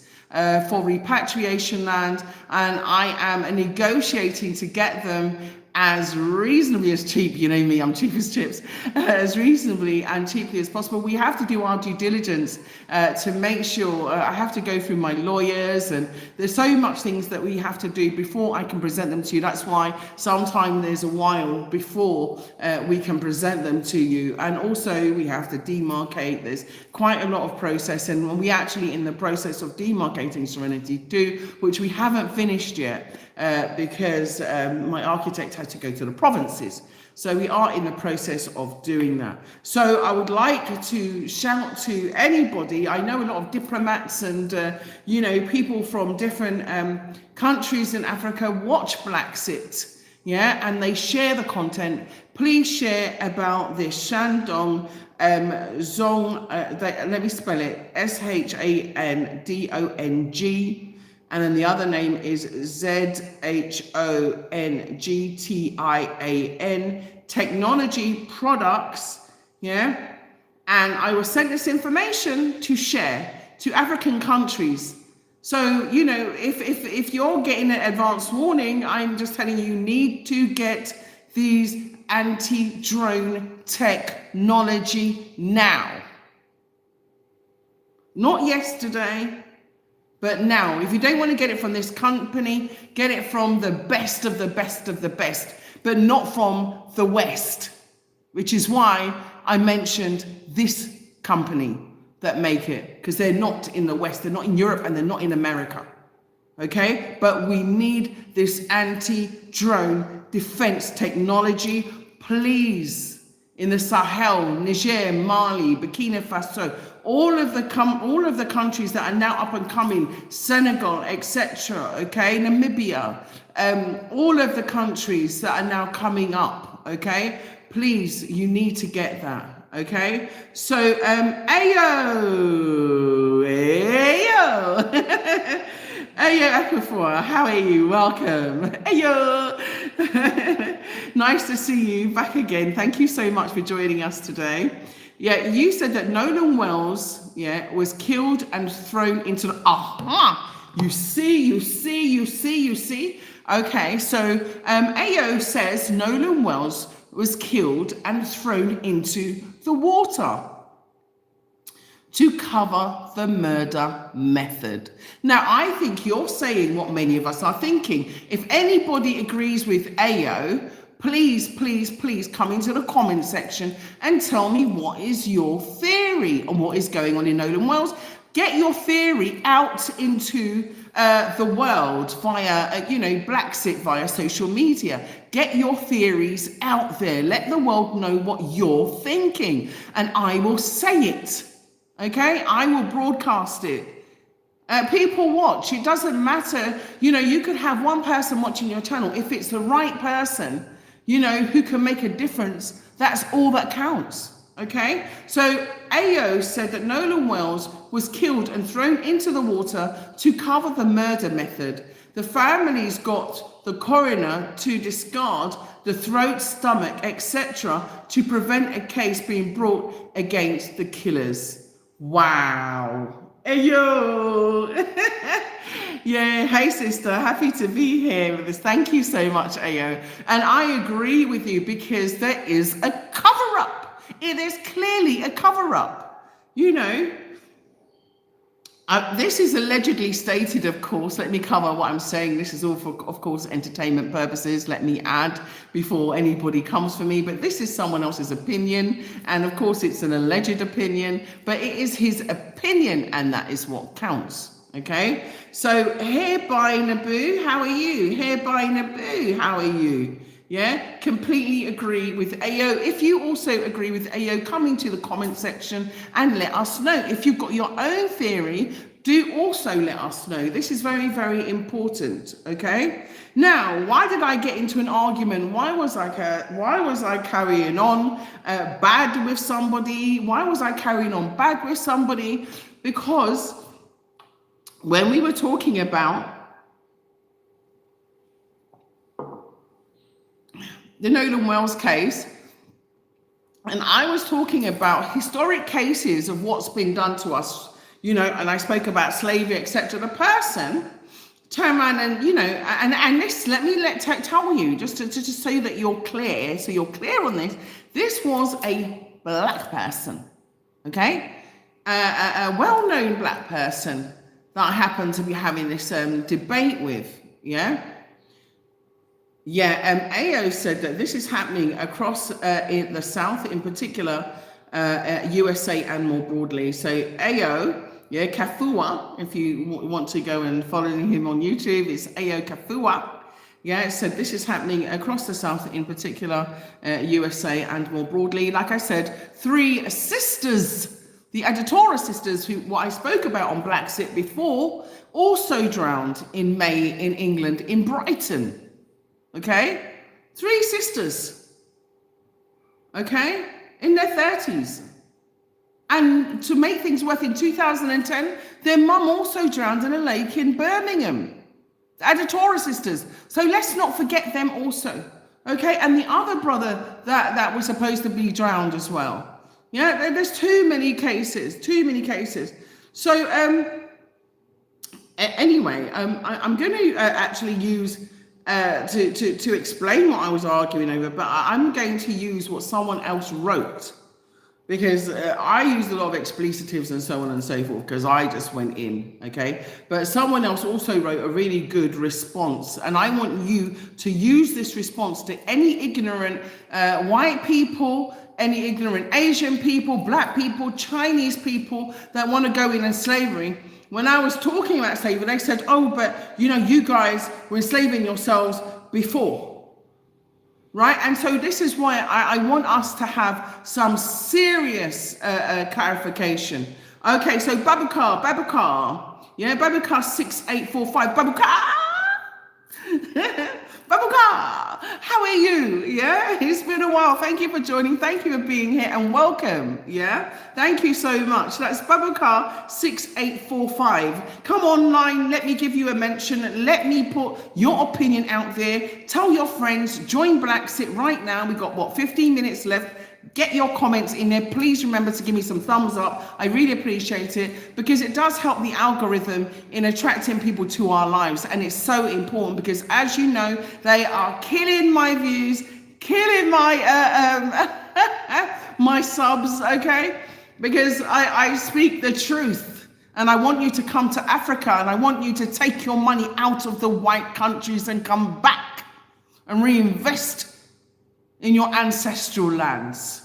for repatriation land, and I am negotiating to get them as reasonably as cheap, you know me, I'm cheap as chips, as reasonably and cheaply as possible. We have to do our due diligence to make sure, I have to go through my lawyers, and there's so much things that we have to do before I can present them to you. That's why sometimes there's a while before we can present them to you. And also we have to demarcate. There's quite a lot of process, and we actually in the process of demarcating Serenity 2, which we haven't finished yet because my architect had to go to the provinces. So we are in the process of doing that. So I would like to shout to anybody. I know a lot of diplomats and, people from different countries in Africa watch BlaXit, yeah, and they share the content. Please share about this Shandong Zong, let me spell it, Shandong. And then the other name is ZHONGTIAN Technology Products, yeah? And I was sent this information to share to African countries. So, if you're getting an advance warning, I'm just telling you, you need to get these anti-drone technology now. Not yesterday, but now. If you don't want to get it from this company, get it from the best of the best of the best, but not from the West, which is why I mentioned this company that make it, because they're not in the West, they're not in Europe, and they're not in America. Okay? But we need this anti-drone defense technology, please, in the Sahel, Niger, Mali, Burkina Faso, all of the countries that are now up and coming, Senegal, etc., okay, Namibia, all of the countries that are now coming up, okay, please, you need to get that, okay. So ayo Equifor, how are you? Welcome. Ayo. Nice to see you back again. Thank you so much for joining us today. Yeah, you said that Nolan Wells, was killed and thrown into the... You see. Okay, so AO says Nolan Wells was killed and thrown into the water to cover the murder method. Now, I think you're saying what many of us are thinking. If anybody agrees with AO, please come into the comment section and tell me what is your theory on what is going on in Nolan Wells. Get your theory out into the world via, BlaXit, via social media. Get your theories out there. Let the world know what you're thinking, and I will say it. Okay, I will broadcast it. People watch. It doesn't matter. You could have one person watching your channel. If it's the right person, who can make a difference, that's all that counts. Okay, so AO said that Nolan Wells was killed and thrown into the water to cover the murder method. The family's got the coroner to discard the throat, stomach, etc. to prevent a case being brought against the killers. Wow. Ayo. Yeah, hey sister, happy to be here with us. Thank you so much, AO. And I agree with you, because there is a cover-up. It is clearly a cover-up. This is allegedly stated, of course. Let me cover what I'm saying. This is all for, of course, entertainment purposes. Let me add before anybody comes for me. But this is someone else's opinion. And of course, it's an alleged opinion. But it is his opinion, and that is what counts. Okay? So, hereby Naboo, how are you? Hereby Naboo, how are you? Yeah, completely agree with AO. If you also agree with AO, come into the comment section and let us know. If you've got your own theory, do also let us know. This is very, very important. Okay. Now, why did I get into an argument? Why was I carrying on bad with somebody? Why was I carrying on bad with somebody? Because when we were talking about the Nolan Wells case, and I was talking about historic cases of what's been done to us, and I spoke about slavery, etc. The person turn around and, you know, and this, tell you, just so that you're clear, so you're clear on this, this was a black person, okay? A well-known black person that I happen to be having this debate with, yeah? Yeah, AO said that this is happening across in the South, in particular, USA and more broadly. So AO, yeah, Kafua, if you want to go and follow him on YouTube, it's AO Kafua. Yeah, it said this is happening across the South, in particular, USA and more broadly. Like I said, 3 sisters, the Editora sisters, who what I spoke about on BlaXit before, also drowned in May in England, in Brighton. Okay, 3 sisters, okay, in their 30s. And to make things worse, in 2010, their mum also drowned in a lake in Birmingham. The Editora sisters. So let's not forget them also. Okay, and the other brother that was supposed to be drowned as well. Yeah, there's too many cases, So anyway, I'm going to actually use to explain what I was arguing over, but I'm going to use what someone else wrote, because I used a lot of explicitives and so on and so forth, because I just went in, okay? But someone else also wrote a really good response, and I want you to use this response to any ignorant white people, any ignorant Asian people, black people, Chinese people that want to go in slavery. When I was talking about slavery, they said, oh, but you know, you guys were enslaving yourselves before. Right? And so this is why I want us to have some serious clarification. Okay, so Babakar, yeah, Babakar 6845, Babakar, Babakar, how are you? Yeah, it's been a while. Thank you for joining. Thank you for being here and welcome. Yeah, thank you so much. That's Babakar 6845. Come online. Let me give you a mention. Let me put your opinion out there. Tell your friends. Join BlaXit right now. We've got, what, 15 minutes left. Get your comments in there. Please remember to give me some thumbs up. I really appreciate it, because it does help the algorithm in attracting people to our lives. And it's so important because, as you know, they are killing my views, killing my my subs, okay? Because I speak the truth, and I want you to come to Africa, and I want you to take your money out of the white countries and come back and reinvest in your ancestral lands.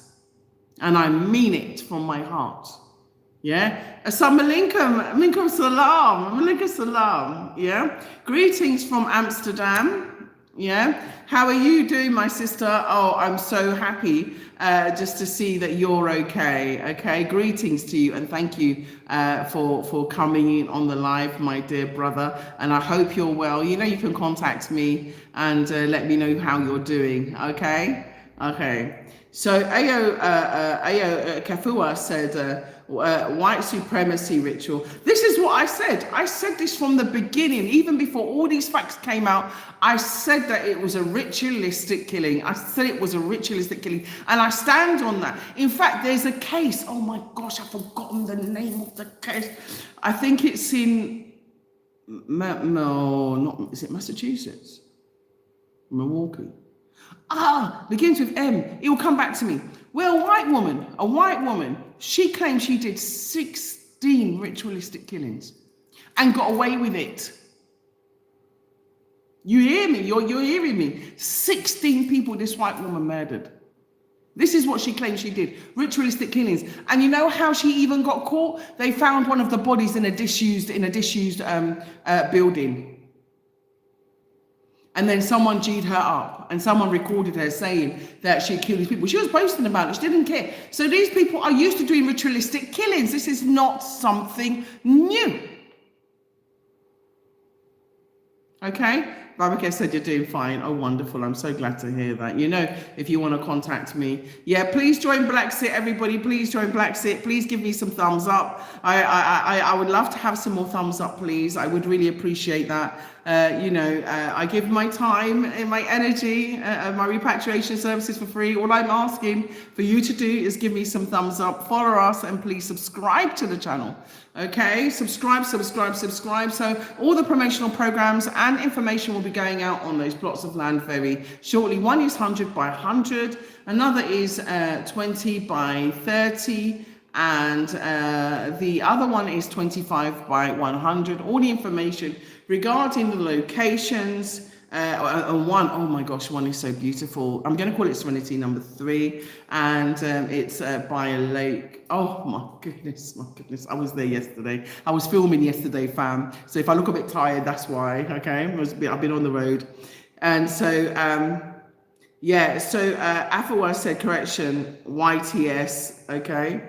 And I mean it from my heart. Yeah? Assalamu alaikum salam. Yeah? Greetings from Amsterdam. Yeah? How are you doing, my sister? Oh, I'm so happy just to see that you're okay. Okay? Greetings to you, and thank you for coming in on the live, my dear brother. And I hope you're well. You know, you can contact me and let me know how you're doing. Okay? Okay. So Ayo Kafua said, white supremacy ritual. This is what I said. I said this from the beginning, even before all these facts came out. I said that it was a ritualistic killing. I said it was a ritualistic killing, and I stand on that. In fact, there's a case. Oh my gosh, I've forgotten the name of the case. I think it's in is it Massachusetts? Milwaukee. Begins with M. It will come back to me. Well, a white woman, she claims she did 16 ritualistic killings and got away with it. You hear me? You're hearing me. 16 people this white woman murdered. This is what she claims she did. Ritualistic killings. And you know how she even got caught? They found one of the bodies in a disused building. And then someone G'd her up, and someone recorded her saying that she killed these people. She was posting about it. She didn't care. So these people are used to doing ritualistic killings. This is not something new. Okay? Babake said you're doing fine. Oh, wonderful. I'm so glad to hear that. You know, if you want to contact me, yeah, please join BlaXit, everybody. Please join BlaXit. Please give me some thumbs up. I would love to have some more thumbs up, please. I would really appreciate that. I give my time and my energy, my repatriation services for free. All I'm asking for you to do is give me some thumbs up, follow us, and please subscribe to the channel. Okay, subscribe. So all the promotional programs and information will be going out on those plots of land very shortly. One is 100 by 100, another is 20 by 30, and the other one is 25 by 100. All the information regarding the locations. One, oh my gosh, one is so beautiful. I'm going to call it Serenity number 3, and it's by a lake. Oh my goodness. I was there yesterday. I was filming yesterday, fam. So if I look a bit tired, that's why. Okay, I've been on the road, and so Afua said correction, YTS. Okay.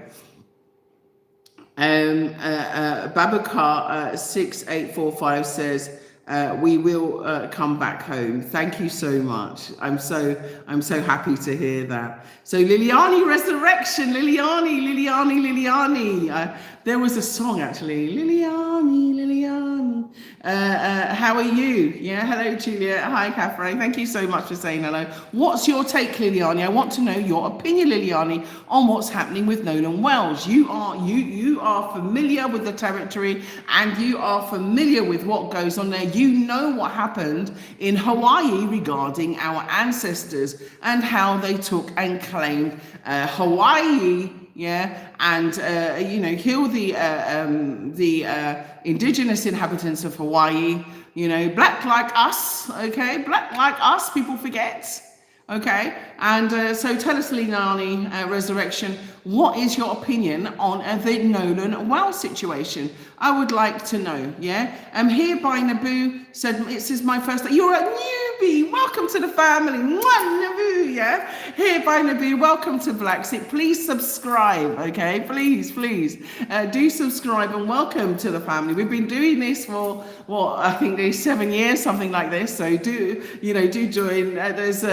Babacar 6845 says we will come back home. Thank you so much. I'm so happy to hear that. So Liliani Resurrection, Liliani. There was a song actually, Liliani. How are you? Yeah, hello Julia. Hi Catherine. Thank you so much for saying hello. What's your take, Liliani? I want to know your opinion, Liliani, on what's happening with Nolan Wells. You are familiar with the territory, and you are familiar with what goes on there. You know what happened in Hawaii regarding our ancestors and how they took and claimed Hawaii. Yeah, and kill the indigenous inhabitants of Hawaii. You know, black like us. Okay, black like us. People forget. Okay, and so tell us, Liliani Resurrection, what is your opinion on the Nolan Wells situation? I would like to know. Yeah, here by Naboo said this is my first. You're a newbie. Welcome to the family. Naboo. Yeah, here by Naboo. Welcome to BlaXit. Please subscribe. Okay, please do subscribe and welcome to the family. We've been doing this for I think there's 7 years, something like this. So do join. There's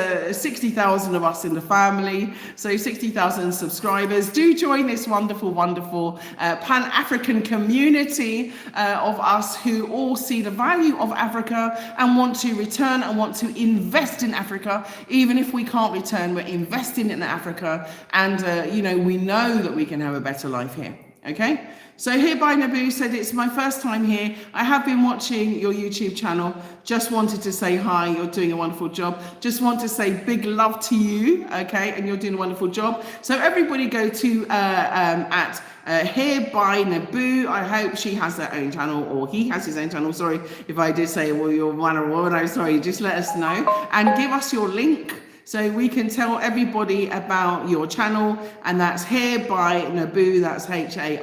60,000 of us in the family, so 60,000 subscribers. Do join this wonderful Pan-African community of us who all see the value of Africa and want to return and want to invest in Africa. Even if we can't return, we're investing in Africa, and we know that we can have a better life here. Okay, so here by Naboo said it's my first time here. I have been watching your YouTube channel. Just wanted to say hi. You're doing a wonderful job. Just want to say big love to you. Okay, and you're doing a wonderful job. So everybody go to here by Naboo. I hope she has her own channel, or he has his own channel. Sorry if I did say, well, you're one or woman. I'm sorry. Just let us know and give us your link, so we can tell everybody about your channel, and that's Here by Naboo. That's HAIRBYNABU.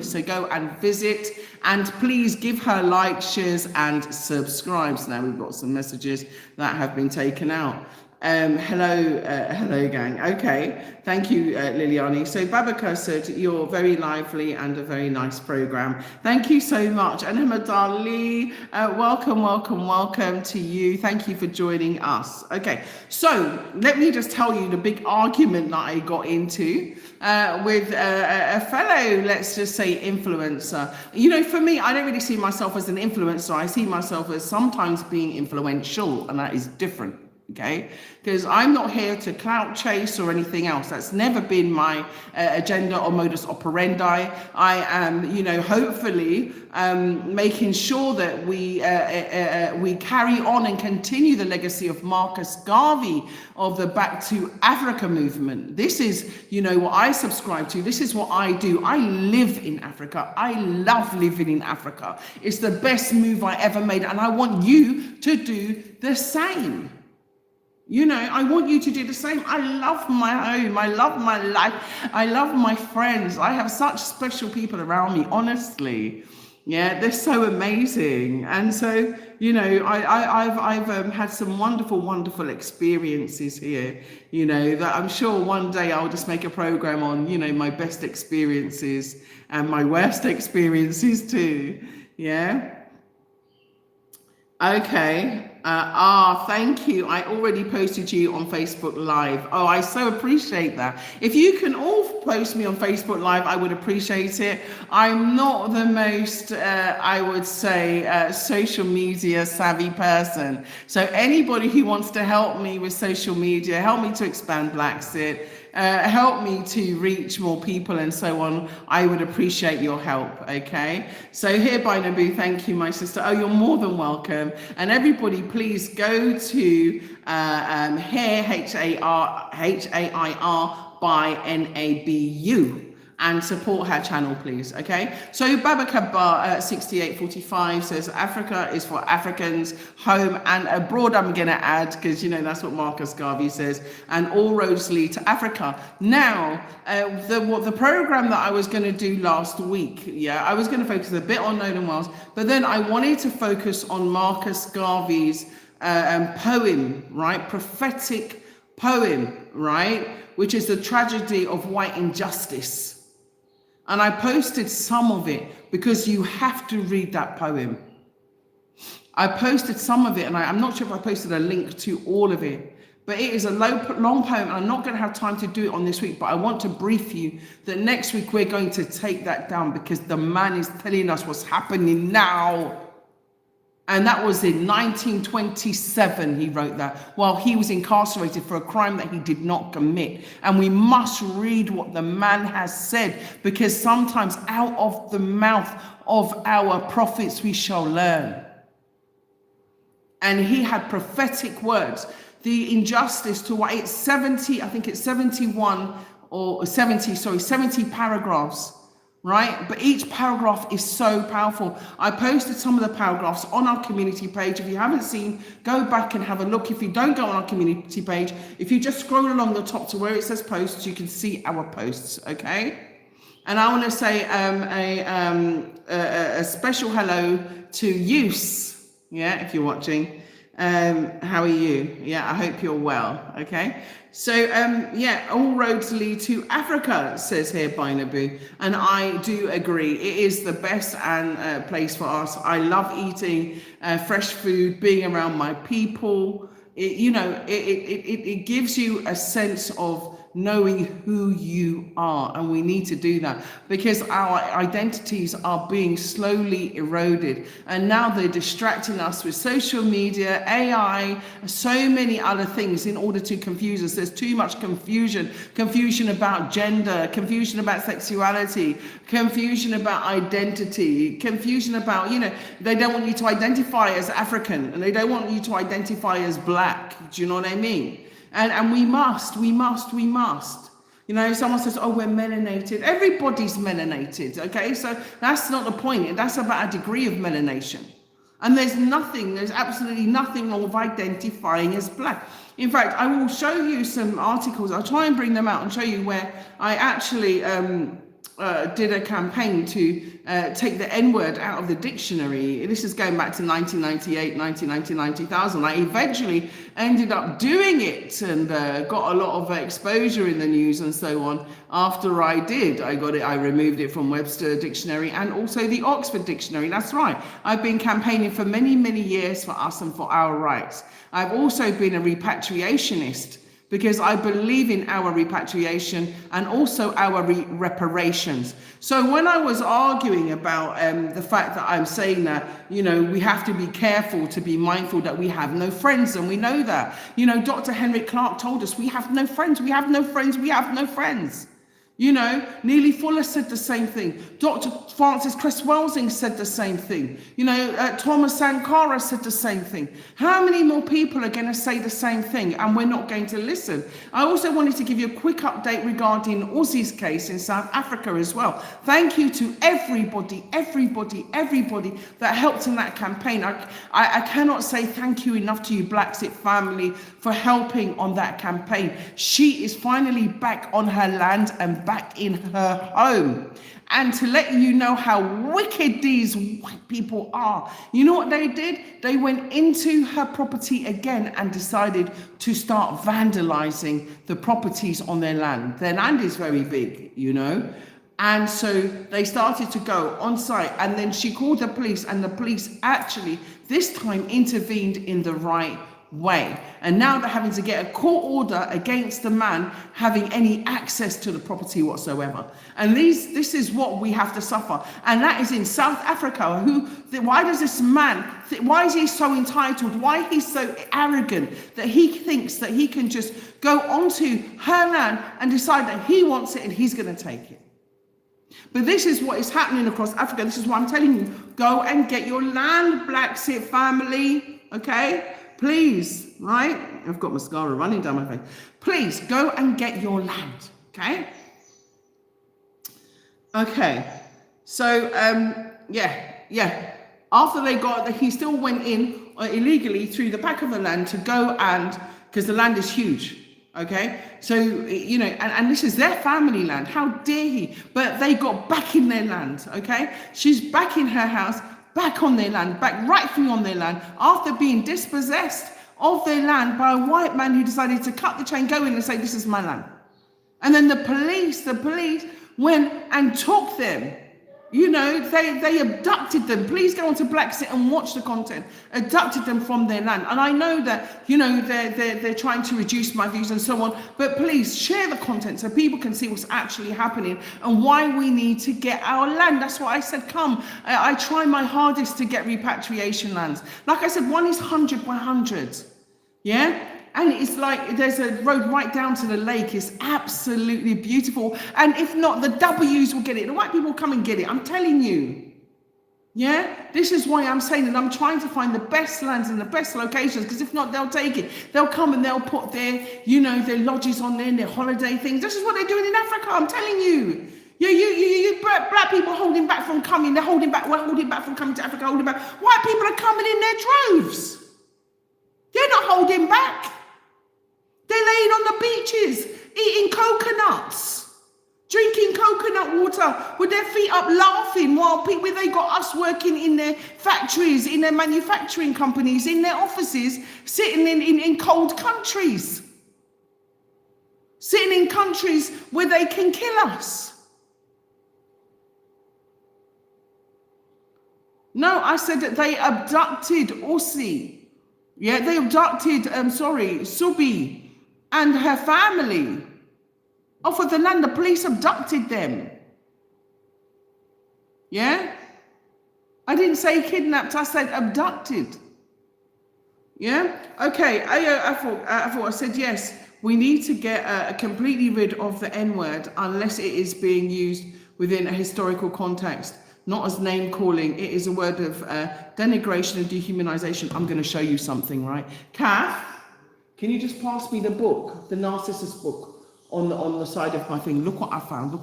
So go and visit, and please give her likes, shares, and subscribes. Now we've got some messages that have been taken out. Hello gang. Okay, thank you, Liliani. So Babaka said you're very lively and a very nice program. Thank you so much. And Ahmed Ali, welcome to you. Thank you for joining us. Okay, so let me just tell you the big argument that I got into with a fellow, let's just say, influencer. For me, I don't really see myself as an influencer. I see myself as sometimes being influential, and that is different. Okay, because I'm not here to clout chase or anything else. That's never been my agenda or modus operandi. I am, hopefully making sure that we carry on and continue the legacy of Marcus Garvey of the Back to Africa movement. This is, what I subscribe to. This is what I do. I live in Africa. I love living in Africa. It's the best move I ever made, and I want you to do the same. I want you to do the same. I love my home. I love my life. I love my friends. I have such special people around me, honestly. Yeah, they're so amazing. And so, I've had some wonderful experiences here, that I'm sure one day I'll just make a program on, my best experiences and my worst experiences too. Yeah. Okay. Thank you. I already posted you on Facebook Live. Oh, I so appreciate that. If you can all post me on Facebook Live, I would appreciate it. I'm not the most, I would say, social media savvy person. So anybody who wants to help me with social media, help me to expand BlaXit, help me to reach more people and so on, I would appreciate your help. Okay, so hereby Nabu, thank you, my sister. Oh, you're more than welcome. And everybody, please go to hair, HAIR by NABU, and support her channel, please. Okay, so Babakabar 6845 says Africa is for Africans, home and abroad. I'm gonna add, because you know that's what Marcus Garvey says, and all roads lead to Africa. Now the program that I was going to do last week, yeah, I was going to focus a bit on Nolan Wells, but then I wanted to focus on Marcus Garvey's poem, right, prophetic poem, right, which is the tragedy of white injustice. And I posted some of it because you have to read that poem. I posted some of it, and I'm not sure if I posted a link to all of it, but it is a long poem. I'm not going to have time to do it on this week, but I want to brief you that next week we're going to take that down, because the man is telling us what's happening now. And that was in 1927, he wrote that, while he was incarcerated for a crime that he did not commit. And we must read what the man has said, because sometimes out of the mouth of our prophets we shall learn. And he had prophetic words. The injustice to what it's 70, I think it's 71 or 70, sorry, 70 paragraphs. Right? But each paragraph is so powerful. I posted some of the paragraphs on our community page. If you haven't seen, go back and have a look. If you don't go on our community page, if you just scroll along the top to where it says posts, you can see our posts, okay? And I want to say a special hello to Use, yeah, if you're watching. How are you? Yeah, I hope you're well, okay? So, yeah, all roads lead to Africa, says here by Nabu. And I do agree. It is the best and place for us. I love eating fresh food, being around my people. It gives you a sense of knowing who you are, and we need to do that, because our identities are being slowly eroded, and now they're distracting us with social media, AI, so many other things in order to confuse us. There's too much confusion about gender, confusion about sexuality, confusion about identity, confusion about, they don't want you to identify as African, and they don't want you to identify as black. Do you know what I mean? And we must. Someone says, oh, we're melanated. Everybody's melanated, okay? So that's not the point. That's about a degree of melanation. And there's absolutely nothing wrong with identifying as black. In fact, I will show you some articles. I'll try and bring them out and show you where I actually did a campaign to take the N-word out of the dictionary. This is going back to 1998, 1999, 2000. I eventually ended up doing it and got a lot of exposure in the news and so on. After I did, I removed it from Webster Dictionary and also the Oxford Dictionary. That's right. I've been campaigning for many, many years for us and for our rights. I've also been a repatriationist, because I believe in our repatriation and also our reparations. So when I was arguing about the fact that I'm saying that, we have to be careful, to be mindful that we have no friends, and we know that. Dr. Henrik Clark told us we have no friends, we have no friends, we have no friends. Neely Fuller said the same thing. Dr. Francis Cress Welsing said the same thing. Thomas Sankara said the same thing. How many more people are going to say the same thing, and we're not going to listen? I also wanted to give you a quick update regarding Uzi's case in South Africa as well. Thank you to everybody that helped in that campaign. I cannot say thank you enough to you, BlaXit family, for helping on that campaign. She is finally back on her land and back in her home. And to let you know how wicked these white people are, you know what they did? They went into her property again and decided to start vandalizing the properties on their land. Their land is very big, And so they started to go on site, and then she called the police, and the police actually this time intervened in the right way. And now they're having to get a court order against the man having any access to the property whatsoever. And this is what we have to suffer. And that is in South Africa. Why does this man, why is he so entitled? Why he's so arrogant that he thinks that he can just go onto her land and decide that he wants it and he's going to take it? But this is what is happening across Africa. This is why I'm telling you, go and get your land, BlaXit family, okay? Please, right? I've got mascara running down my face. Please, go and get your land, okay? Okay, so, yeah. After they got, he still went in illegally through the back of the land to go and, because the land is huge. Okay, so, you know, and this is their family land. How dare he? But they got back in their land, okay? She's back in her house, back on their land, back rightfully on their land, after being dispossessed of their land by a white man who decided to cut the chain, go in and say, this is my land. And then the police went and took them. You know, they abducted them. Please go onto BlaXit and watch the content. Abducted them from their land. And I know that, you know, they're trying to reduce my views and so on. But please share the content so people can see what's actually happening and why we need to get our land. That's why I said, come. I try my hardest to get repatriation lands. Like I said, one is 100 by 100. Yeah? And it's like there's a road right down to the lake. It's absolutely beautiful. And if not, the W's will get it. The white people will come and get it. I'm telling you. Yeah? This is why I'm saying that I'm trying to find the best lands and the best locations, because if not, they'll take it. They'll come and they'll put their, you know, their lodges on there and their holiday things. This is what they're doing in Africa. I'm telling you. Yeah, you black people holding back from coming. We're holding back from coming to Africa, holding back. White people are coming in their droves. They're not holding back. They're laying on the beaches, eating coconuts, drinking coconut water with their feet up, laughing while they got us working in their factories, in their manufacturing companies, in their offices, sitting in cold countries. Sitting in countries where they can kill us. No, I said that they abducted Ossie. Yeah, they abducted, Subi and her family off of the land. The police abducted them. Yeah? I didn't say kidnapped, I said abducted. Yeah? Okay, I said yes, we need to get completely rid of the N-word unless it is being used within a historical context. Not as name calling. It is a word of denigration and dehumanization. I'm going to show you something, right? Kath, can you just pass me the book, the Narcissus book, on the side of my thing? Look what I found.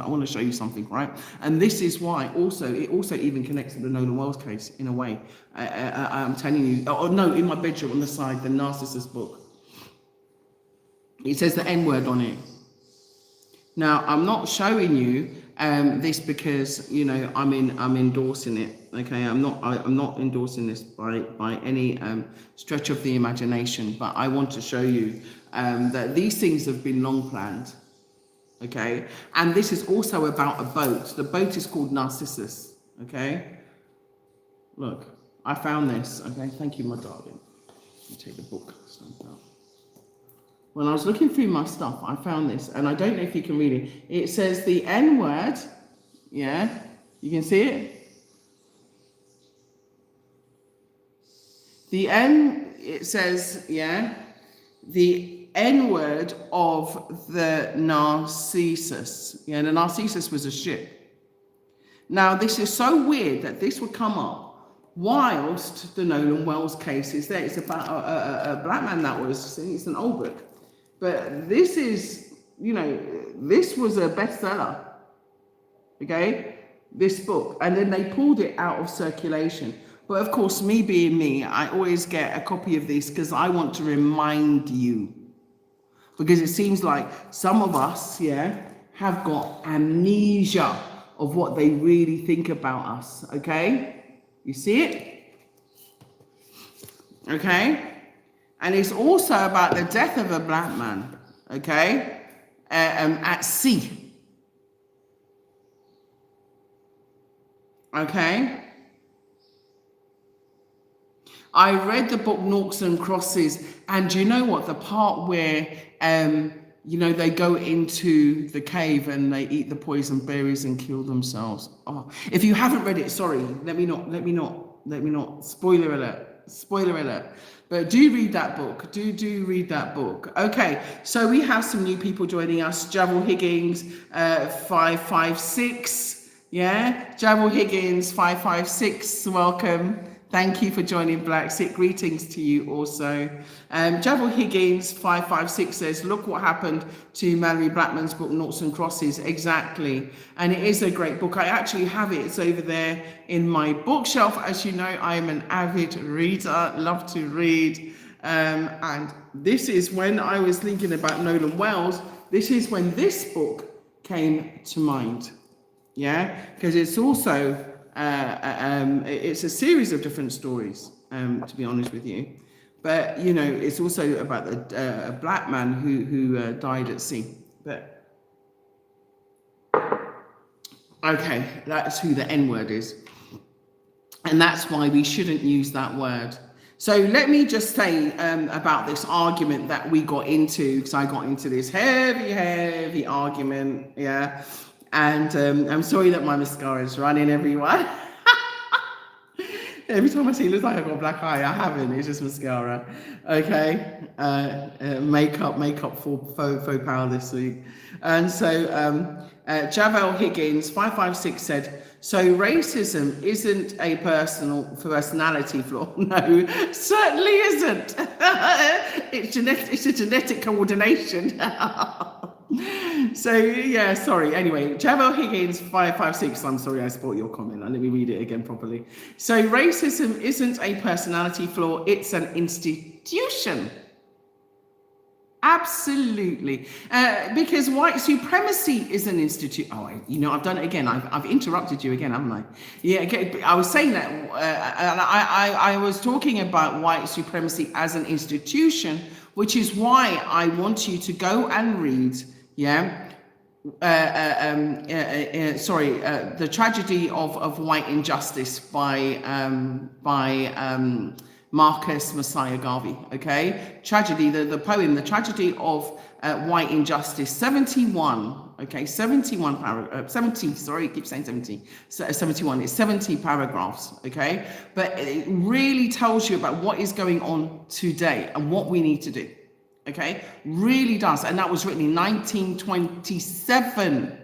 I want to show you something, right? And this is why it also even connects to the Nolan Wells case in a way. I'm telling you. Oh no, in my bedroom on the side, the Narcissus book. It says the N-word on it. Now, I'm not showing you this because, you know, I'm endorsing it. Okay, I'm not endorsing this by any stretch of the imagination, but I want to show you that these things have been long planned. Okay, and this is also about a boat. The boat is called Narcissus. Okay, look, I found this. Okay, thank you, my darling. Let me take the book out. When I was looking through my stuff, I found this, and I don't know if you can read it. It says the N-word, yeah? You can see it? It says, yeah, the N-word of the Narcissus. Yeah, the Narcissus was a ship. Now, this is so weird that this would come up whilst the Nolan Wells case is there. It's about a black man that was, it's an old book. But this is, you know, this was a bestseller, okay, this book. And then they pulled it out of circulation. But of course, me being me, I always get a copy of this because I want to remind you. Because it seems like some of us, yeah, have got amnesia of what they really think about us, okay? You see it? Okay? And it's also about the death of a black man, okay, at sea. Okay. I read the book Noughts and Crosses, and you know what? The part where they go into the cave and they eat the poison berries and kill themselves. Oh, if you haven't read it, sorry, let me not. Spoiler alert. Spoiler alert. But do read that book. Do read that book. Okay, so we have some new people joining us. Javel Higgins, 556. Yeah, Javel Higgins, 556. Welcome. Thank you for joining BlaXit. Greetings to you also. Javel Higgins, 556 says, look what happened to Mallory Blackman's book, Noughts and Crosses. Exactly. And it is a great book. I actually have it. It's over there in my bookshelf. As you know, I am an avid reader, love to read. And this is when I was thinking about Nolan Wells. This is when this book came to mind. Yeah, because it's also it's a series of different stories, to be honest with you. But it's also about a black man who died at sea. But okay, that's who the N word is, and that's why we shouldn't use that word. So let me just say about this argument that we got into, because I got into this heavy argument, yeah. And I'm sorry that my mascara is running, everyone. Every time I see it, looks like I've got a black eye. I haven't. It's just mascara. Okay. Makeup for faux power this week. And so Javel Higgins, 556 said, so racism isn't a personality flaw. No, certainly isn't. It's a genetic coordination. So yeah, sorry. Anyway, Javel Higgins 556. I'm sorry, I spoiled your comment. Let me read it again properly. So racism isn't a personality flaw; it's an institution. Absolutely, because white supremacy is an institute. Oh, I've done it again. I've interrupted you again, haven't I? Yeah, okay, I was saying that, and I was talking about white supremacy as an institution, which is why I want you to go and read. Yeah. The Tragedy of White Injustice by Marcus Messiah Garvey. Okay, tragedy. The poem, The Tragedy of White Injustice. 71. Okay, 71 paragraphs. 70. Sorry, I keep saying 70. 71. It's 70 paragraphs. Okay, but it really tells you about what is going on today and what we need to do. Okay, really does. And that was written in 1927.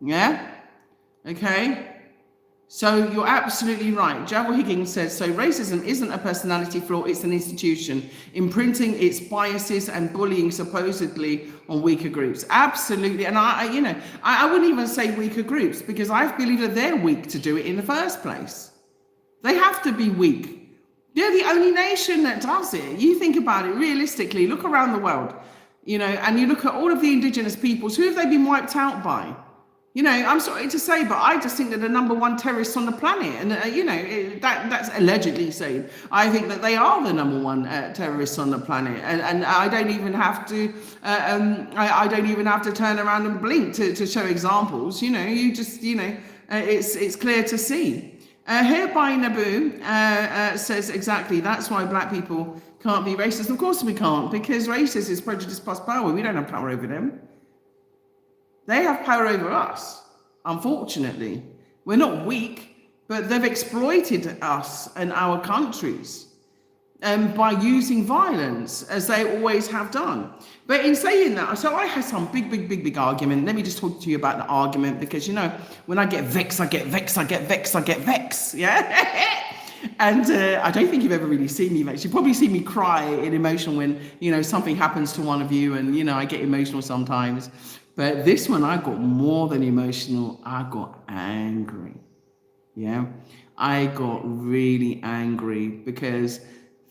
Yeah. Okay. So you're absolutely right. Javel Higgins says, so racism isn't a personality flaw, it's an institution, imprinting its biases and bullying supposedly on weaker groups. Absolutely. And I wouldn't even say weaker groups, because I believe that they're weak to do it in the first place. They have to be weak. They're the only nation that does it. You think about it realistically, look around the world, and you look at all of the indigenous peoples, who have they been wiped out by? I'm sorry to say, but I just think they're the number one terrorists on the planet. And, that's allegedly saying. I think that they are the number one terrorists on the planet. And I don't even have to, I don't even have to turn around and blink to show examples. You just, it's clear to see. Here by Naboo says exactly, that's why black people can't be racist. Of course we can't, because racist is prejudice plus power. We don't have power over them. They have power over us, unfortunately. We're not weak, but they've exploited us and our countries by using violence, as they always have done. But in saying that, so I had some big argument. Let me just talk to you about the argument, because, when I get vexed, yeah? And I don't think you've ever really seen me vexed. You've probably seen me cry in emotion when, something happens to one of you, and, I get emotional sometimes. But this one, I got more than emotional. I got angry. Yeah, I got really angry because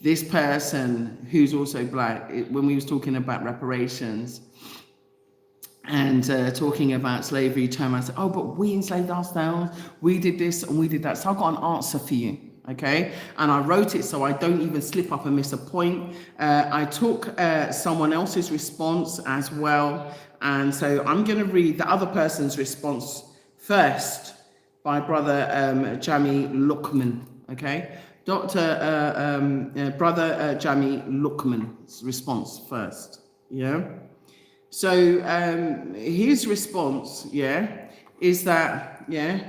this person who's also black, when we was talking about reparations and talking about slavery, turned around and said, oh, but we enslaved ourselves. We did this and we did that. So I've got an answer for you. Okay, and I wrote it so I don't even slip up and miss a point. I took someone else's response as well. And so I'm going to read the other person's response first by Brother Jami Luqman, okay? Brother Jami Luqman's response first, yeah? So his response, yeah, is that, yeah,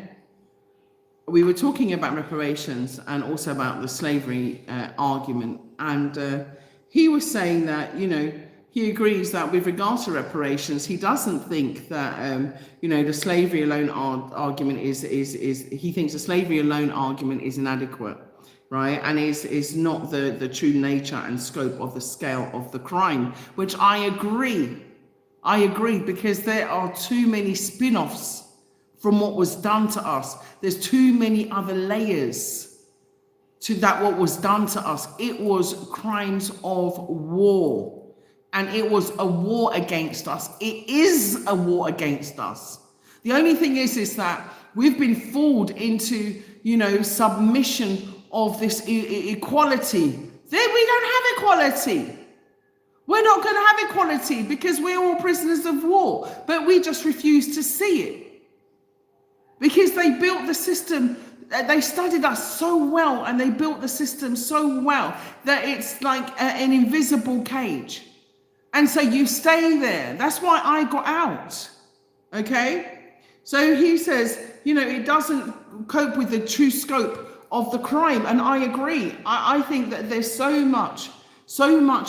we were talking about reparations and also about the slavery argument. And he was saying that, you know, he agrees that with regards to reparations, he doesn't think that, you know, the slavery alone argument is he thinks the slavery alone argument is inadequate, right? And is not the true nature and scope of the scale of the crime, which I agree. I agree, because there are too many spin-offs from what was done to us. There's too many other layers to that what was done to us. It was crimes of war. And it was a war against us. It is a war against us. The only thing is that we've been fooled into, you know, submission of this equality. Then we don't have equality. We're not going to have equality because we're all prisoners of war. But we just refuse to see it. Because they built the system, they studied us so well, and they built the system so well that it's like an invisible cage. And so you stay there. That's why I got out. Okay? So he says, you know, it doesn't cope with the true scope of the crime. And I agree. I think that there's so much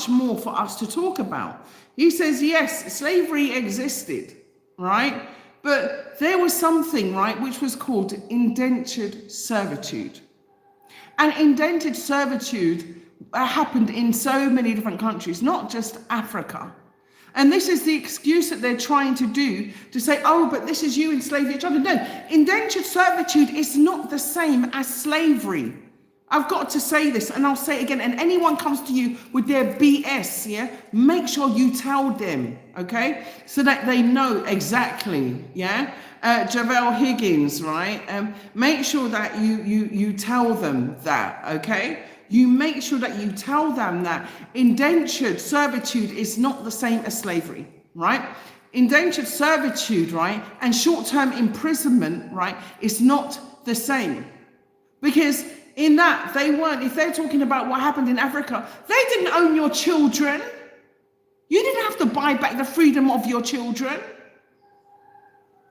more for us to talk about. He says, yes, slavery existed, right? But there was something, right, which was called indentured servitude. And indentured servitude happened in so many different countries, not just Africa. And this is the excuse that they're trying to do to say, oh, but this is you enslaving each other. No, indentured servitude is not the same as slavery. I've got to say this, and I'll say it again. And anyone comes to you with their BS, yeah, make sure you tell them, okay, so that they know exactly, yeah. Javel Higgins, right? Make sure that you tell them that, okay. You make sure that you tell them that indentured servitude is not the same as slavery, right? Indentured servitude, right, and short-term imprisonment, right, is not the same, because in that, they weren't, if they're talking about what happened in Africa, they didn't own your children. You didn't have to buy back the freedom of your children.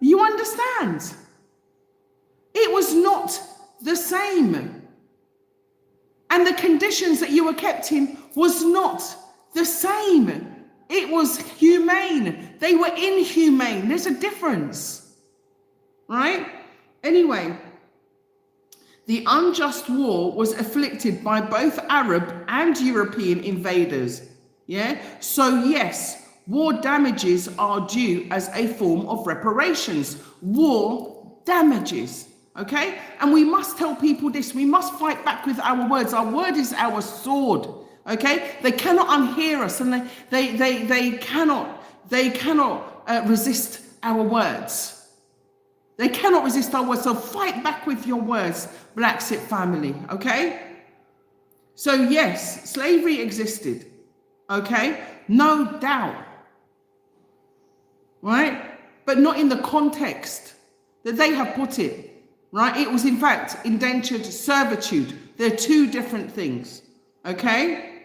You understand? It was not the same. And the conditions that you were kept in was not the same. It was humane. They were inhumane. There's a difference, right? Anyway, the unjust war was afflicted by both Arab and European invaders. Yeah. So yes, war damages are due as a form of reparations. War damages. Okay. And we must tell people this. We must fight back with our words. Our word is our sword. Okay. They cannot unhear us, and they cannot resist our words. They cannot resist our words. So fight back with your words, BlaXit family, okay? So yes, slavery existed, okay? No doubt, right? But not in the context that they have put it, right? It was in fact indentured servitude. They're two different things, okay?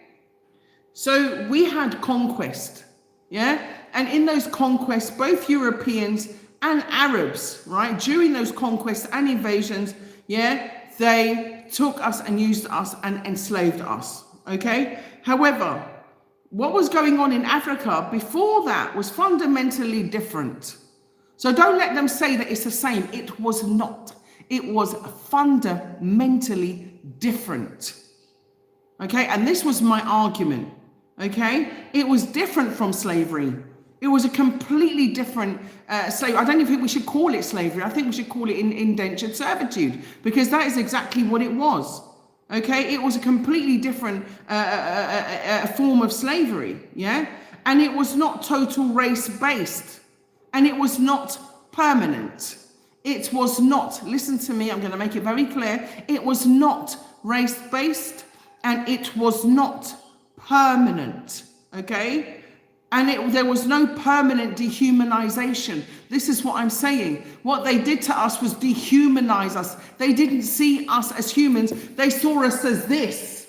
So we had conquest, yeah? And in those conquests, both Europeans and Arabs, right, during those conquests and invasions, yeah, they took us and used us and enslaved us, okay? However, what was going on in Africa before that was fundamentally different. So don't let them say that it's the same. It was not. It was fundamentally different, okay? And this was my argument, okay? It was different from slavery. It was a completely different slavery. I don't even think we should call it slavery. I think we should call it indentured servitude, because that is exactly what it was. Okay, it was a completely different form of slavery. Yeah, and it was not total race based, and it was not permanent. It was not. Listen to me. I'm going to make it very clear. It was not race based, and it was not permanent. Okay. And there was no permanent dehumanization. This is what I'm saying. What they did to us was dehumanize us. They didn't see us as humans. They saw us as this.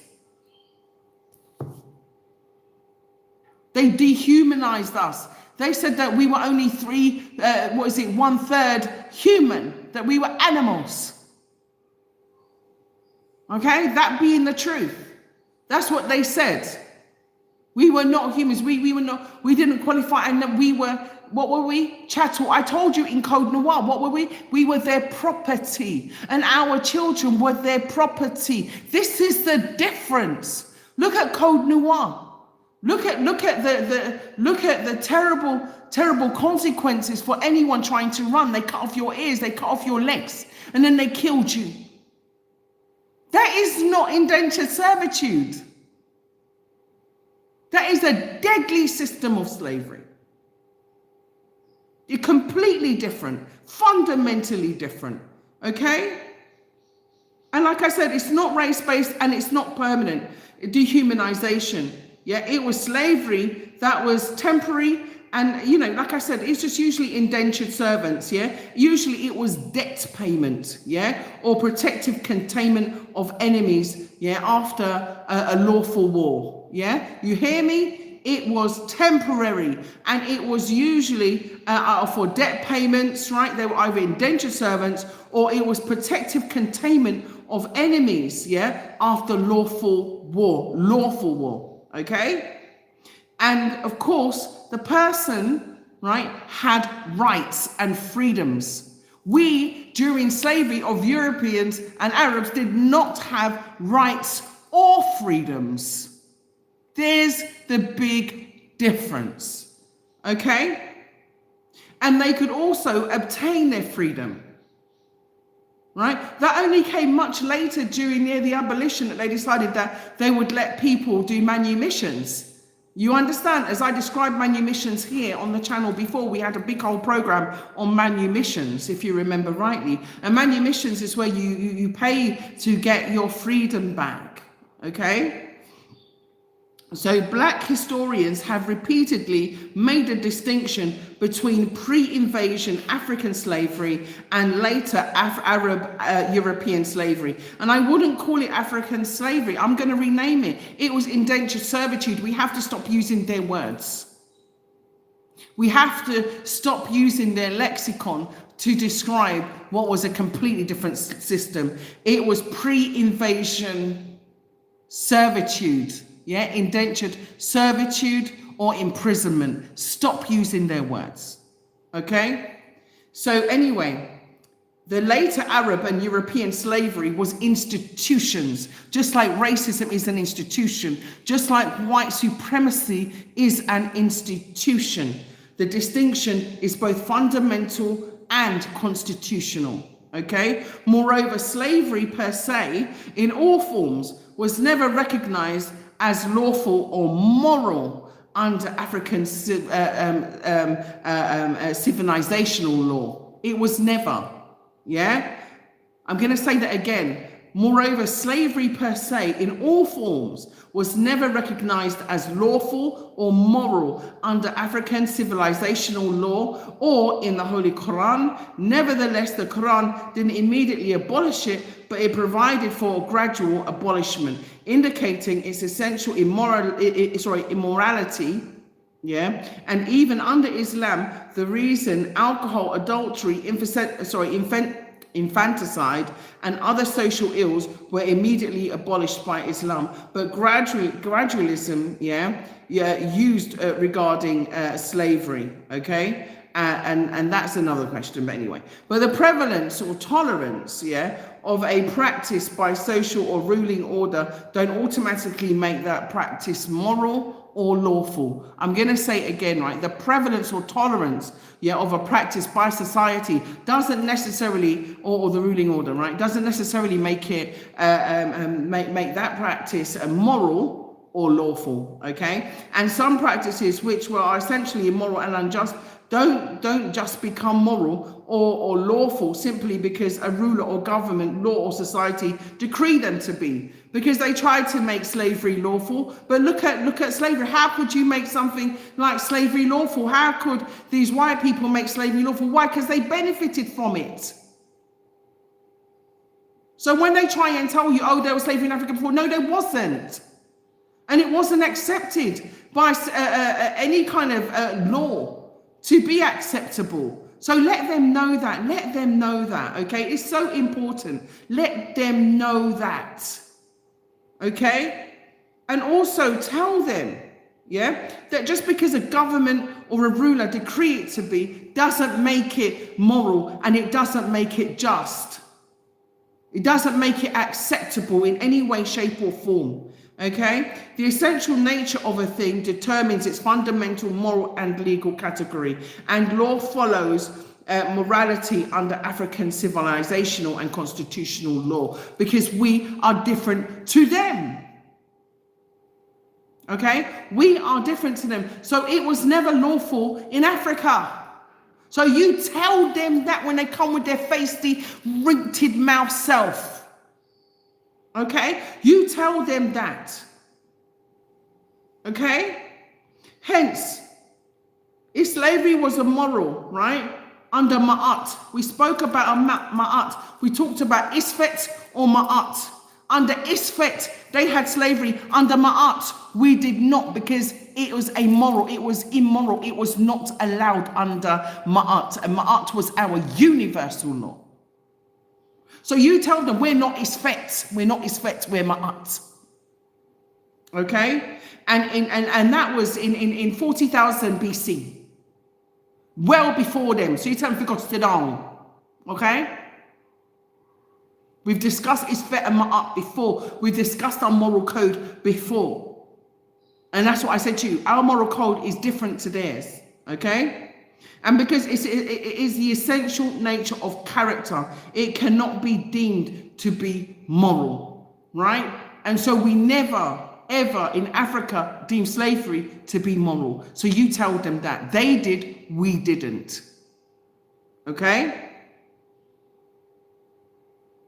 They dehumanized us. They said that we were only 1/3 human, that we were animals. Okay, that being the truth. That's what they said. We were not humans. We didn't qualify, and that we were, what were we? Chattel. I told you in Code Noir, what were we? We were their property, and our children were their property. This is the difference. Look at Code Noir. Look at the terrible consequences for anyone trying to run. They cut off your ears, they cut off your legs, and then they killed you. That is not indentured servitude. That is a deadly system of slavery. You're completely different, fundamentally different, okay? And like I said, it's not race-based and it's not permanent. Dehumanization, yeah? It was slavery that was temporary, and, you know, like I said, it's just usually indentured servants, yeah? Usually it was debt payment, yeah? Or protective containment of enemies, yeah, after a lawful war, yeah? You hear me? It was temporary, and it was usually for debt payments, right? They were either indentured servants, or it was protective containment of enemies, yeah? After lawful war, okay? And of course, the person, right, had rights and freedoms. We, during slavery of Europeans and Arabs, did not have rights or freedoms. There's the big difference, okay? And they could also obtain their freedom, right? That only came much later during the abolition, that they decided that they would let people do manumissions. You understand? As I described manumissions here on the channel before, we had a big whole program on manumissions, if you remember rightly. And manumissions is where you pay to get your freedom back, okay? So black historians have repeatedly made a distinction between pre-invasion African slavery and later Arab European slavery. And I wouldn't call it African slavery. I'm going to rename it. It was indentured servitude. We have to stop using their words. We have to stop using their lexicon to describe what was a completely different system. It was pre-invasion servitude. Yeah, indentured servitude or imprisonment. Stop using their words. Okay? So anyway, the later Arab and European slavery was institutions, just like racism is an institution, just like white supremacy is an institution. The distinction is both fundamental and constitutional. Okay? Moreover, slavery per se, in all forms, was never recognized as lawful or moral under African civilizational law. It was never, yeah? I'm going to say that again. Moreover, slavery per se, in all forms, was never recognized as lawful or moral under African civilizational law or in the Holy Quran. Nevertheless, the Quran didn't immediately abolish it, but it provided for a gradual abolishment, indicating its essential immorality. Yeah, and even under Islam, the reason alcohol, adultery, infanticide, and other social ills were immediately abolished by Islam, but gradualism, used regarding slavery. Okay. And that's another question, but anyway. But the prevalence or tolerance, of a practice by social or ruling order don't automatically make that practice moral or lawful. I'm going to say it again, right? The prevalence or tolerance, of a practice by society doesn't necessarily, or the ruling order, right? Doesn't necessarily make it, make that practice moral or lawful, okay? And some practices which were essentially immoral and unjust don't just become moral or lawful simply because a ruler or government, law or society decree them to be. Because they tried to make slavery lawful, but look at slavery. How could you make something like slavery lawful? How could these white people make slavery lawful? Why? Because they benefited from it. So when they try and tell you, oh, there was slavery in Africa before, no, there wasn't. And it wasn't accepted by any kind of law to be acceptable. So let them know that. Let them know that, okay? It's so important. Let them know that, okay? And also tell them, yeah, that just because a government or a ruler decree it to be doesn't make it moral and it doesn't make it just. It doesn't make it acceptable in any way, shape or form, okay? The essential nature of a thing determines its fundamental moral and legal category, and law follows morality under African civilizational and constitutional law because we are different to them. Okay? We are different to them. So it was never lawful in Africa. So you tell them that when they come with their feisty, wrinked mouth self. Okay? You tell them that. Okay? Hence, if slavery was immoral, right? Under Ma'at. We spoke about Ma'at. We talked about Isfet or Ma'at. Under Isfet, they had slavery. Under Ma'at, we did not because it was amoral. It was immoral. It was not allowed under Ma'at. And Ma'at was our universal law. So you tell them we're not Isfet. We're not Isfet. We're Ma'at. Okay? And that was in 40,000 BC. Well before them. So you tell them we got to sit down. Okay? We've discussed Isfet and Ma'at before. We've discussed our moral code before. And that's what I said to you. Our moral code is different to theirs. Okay? And because it is the essential nature of character, it cannot be deemed to be moral. Right? And so we never, ever in Africa deem slavery to be moral. So you tell them that. They did, we didn't. Okay?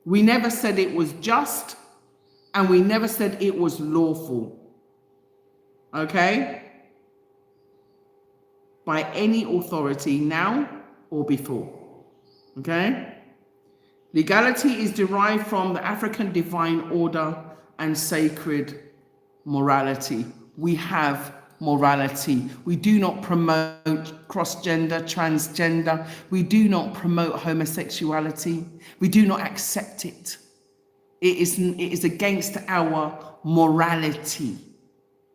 We never said it was just, and we never said it was lawful. Okay? By any authority now or before. Okay? Legality is derived from the African divine order and sacred morality. We have morality. We do not promote cross-gender, transgender. We do not promote homosexuality. We do not accept it. It is against our morality.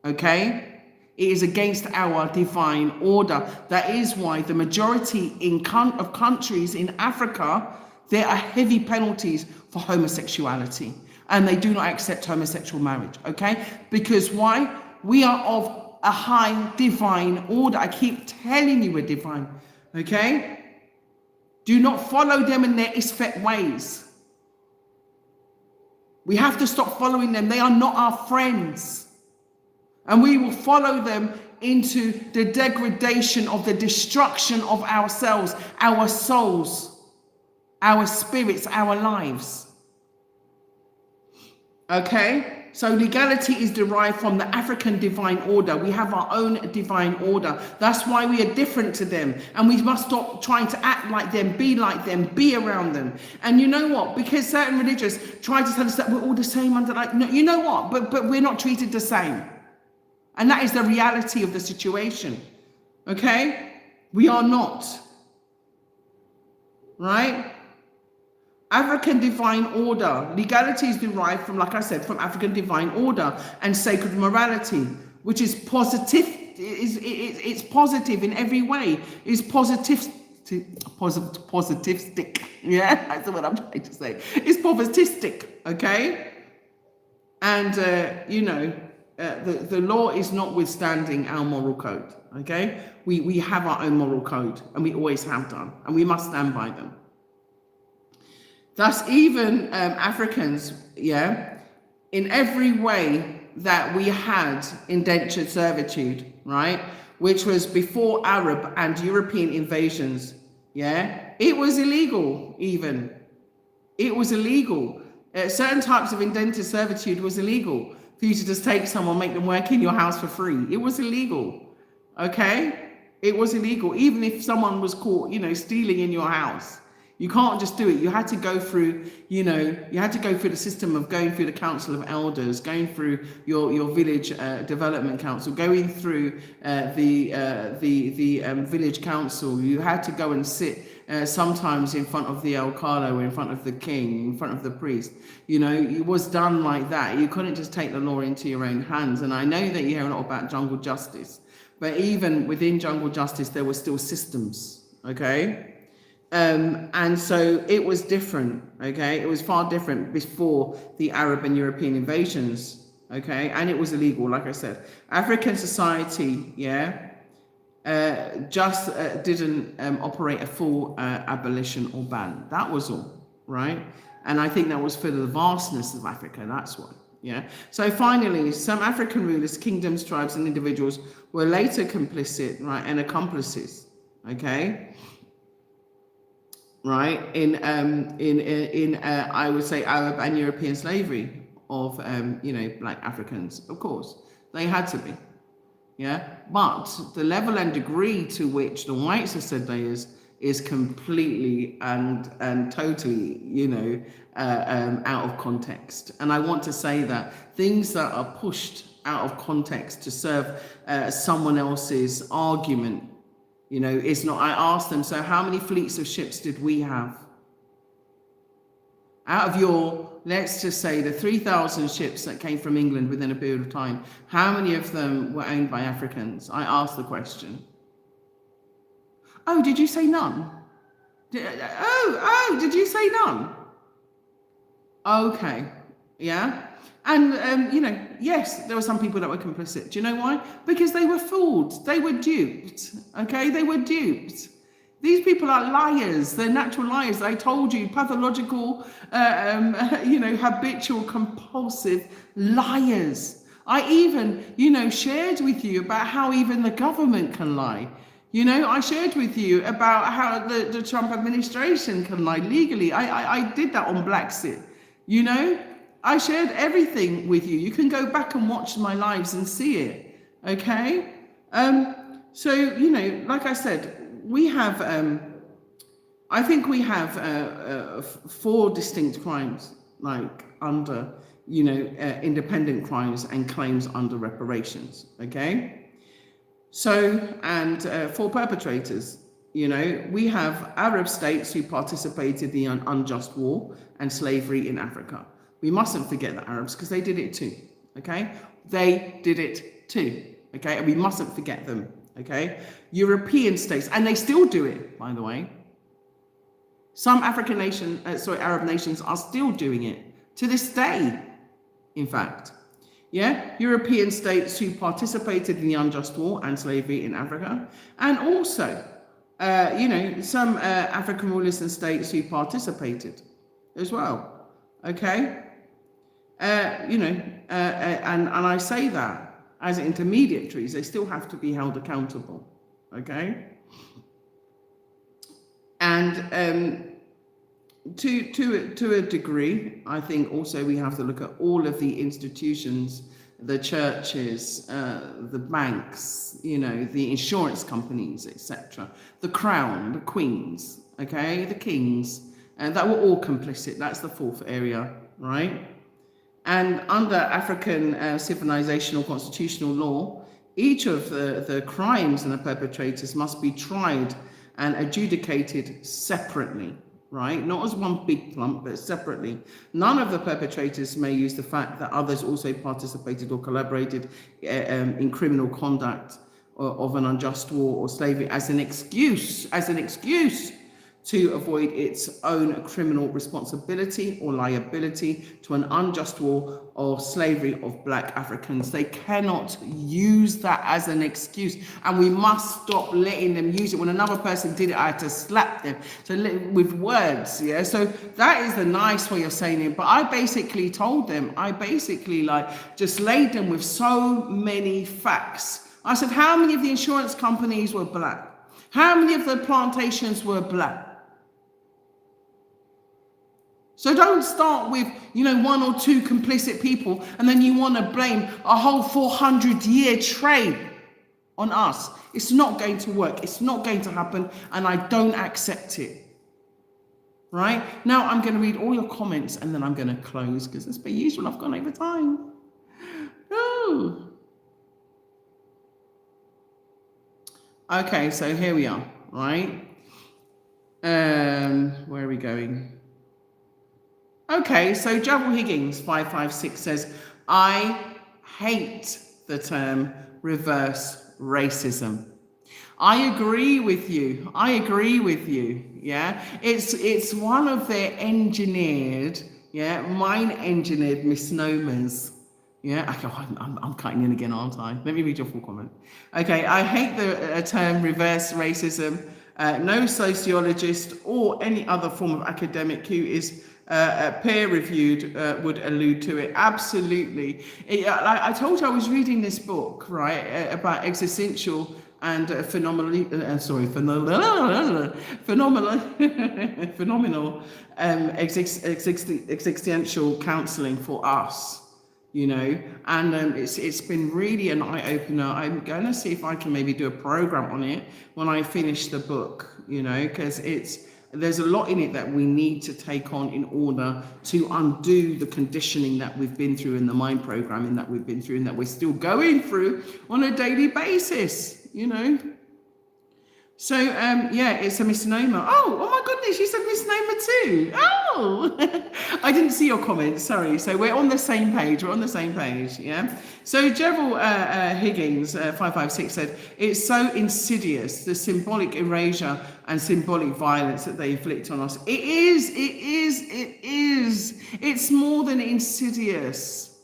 Okay? It is against our divine order. That is why the majority of countries in Africa, there are heavy penalties for homosexuality. And they do not accept homosexual marriage. Okay? Because why? We are of a high divine order. I keep telling you we're divine. Okay? Do not follow them in their Isfet ways. We have to stop following them. They are not our friends. And we will follow them into the degradation of the destruction of ourselves, our souls, our spirits, our lives. Okay? So legality is derived from the African divine order. We have our own divine order. That's why we are different to them. And we must stop trying to act like them, be around them. And you know what? Because certain religions try to tell us that we're all the same under like, no, you know what? But we're not treated the same. And that is the reality of the situation. Okay? We are not. Right? African divine order. Legality is derived from, like I said, from African divine order and sacred morality, which is positive. It's positive in every way. It's positivistic. Yeah, that's what I'm trying to say. It's positivistic. Okay, and the law is notwithstanding our moral code. Okay, we have our own moral code, and we always have done, and we must stand by them. Thus, even Africans, yeah, in every way that we had indentured servitude, right? which was before Arab and European invasions, yeah, it was illegal even. It was illegal. Certain types of indentured servitude was illegal. For you to just take someone, make them work in your house for free. It was illegal, okay? It was illegal. Even if someone was caught, you know, stealing in your house, you can't just do it. You had to go through, you know, you had to go through the system of going through the council of elders, going through your village development council, going through the village council. You had to go and sit sometimes in front of the alcalde or in front of the king, in front of the priest. You know, it was done like that. You couldn't just take the law into your own hands. And I know that you hear a lot about jungle justice, but even within jungle justice, there were still systems, okay? And so it was different, okay? It was far different before the Arab and European invasions, okay? And it was illegal, like I said. African society, yeah, just didn't operate a full abolition or ban. That was all, right? And I think that was for the vastness of Africa, that's why. Yeah. So finally, some African rulers, kingdoms, tribes, and individuals were later complicit, right, and accomplices. Okay. Right, in I would say Arab and European slavery of you know, Black Africans. Of course, they had to be. Yeah, but the level and degree to which the whites have said they is completely and totally, you know, out of context. And I want to say that things that are pushed out of context to serve someone else's argument, you know, it's not. I asked them, so how many fleets of ships did we have? Out of your, let's just say, the 3,000 ships that came from England within a period of time, how many of them were owned by Africans? I asked the question. Oh, did you say none? Did you say none? Okay, yeah. And, you know, yes, there were some people that were complicit. Do you know why? Because they were fooled. They were duped, okay? They were duped. These people are liars. They're natural liars. I told you, pathological, you know, habitual, compulsive liars. I even, you know, shared with you about how even the government can lie. You know, I shared with you about how the Trump administration can lie legally. I did that on BlaXit. You know, I shared everything with you. You can go back and watch my lives and see it. Okay. So, you know, like I said, we have, I think we have 4 distinct crimes, like under, you know, independent crimes and claims under reparations, okay? So, and for perpetrators, you know, we have Arab states who participated in an unjust war and slavery in Africa. We mustn't forget the Arabs because they did it too, okay? They did it too, okay? And we mustn't forget them. Okay, European states, and they still do it, by the way. Some Arab nations are still doing it to this day, in fact. Yeah, European states who participated in the unjust war and slavery in Africa, and also, you know, some African rulers and states who participated as well. Okay, you know, and I say that as intermediaries, they still have to be held accountable, okay? And to a degree, I think also we have to look at all of the institutions, the churches, the banks, you know, the insurance companies, etc., the crown, the queens, okay, the kings, and that were all complicit. That's the 4th area, right? And under African civilizational constitutional law, each of the crimes and the perpetrators must be tried and adjudicated separately, right? Not as one big clump, but separately. None of the perpetrators may use the fact that others also participated or collaborated in criminal conduct of an unjust war or slavery as an excuse to avoid its own criminal responsibility or liability to an unjust war or slavery of Black Africans. They cannot use that as an excuse, and we must stop letting them use it. When another person did it, I had to slap them with words, yeah? So that is the nice way of saying it, but I basically told them, I basically just laid them with so many facts I said, how many of the insurance companies were black? How many of the plantations were black? So don't start with, one or two complicit people and then you want to blame a whole 400-year trade on us. It's not going to work. It's not going to happen, and I don't accept it. Right? Now I'm going to read all your comments and then I'm going to close because as per usual, I've gone over time. Oh. Okay, so here we are, right? Where are we going? Okay, so Javel Higgins 556 says, I hate the term reverse racism. I agree with you. Yeah, it's one of their mind-engineered misnomers. Yeah, okay, I'm cutting in again, aren't I? Let me read your full comment. Okay, I hate the term reverse racism. No sociologist or any other form of academic who is peer-reviewed would allude to it. Absolutely. I told you I was reading this book, right, about existential and phenomenal existential counseling for us, and it's been really an eye-opener. I'm going to see if I can maybe do a program on it when I finish the book, because there's a lot in it that we need to take on in order to undo the conditioning that we've been through in the mind programming that we've been through and that we're still going through on a daily basis, So, it's a misnomer. Oh my goodness, you said misnomer too. Oh, I didn't see your comment, sorry. So we're on the same page, yeah? So Gerald Higgins, 556 said, it's so insidious, the symbolic erasure and symbolic violence that they inflict on us. It is. It's more than insidious.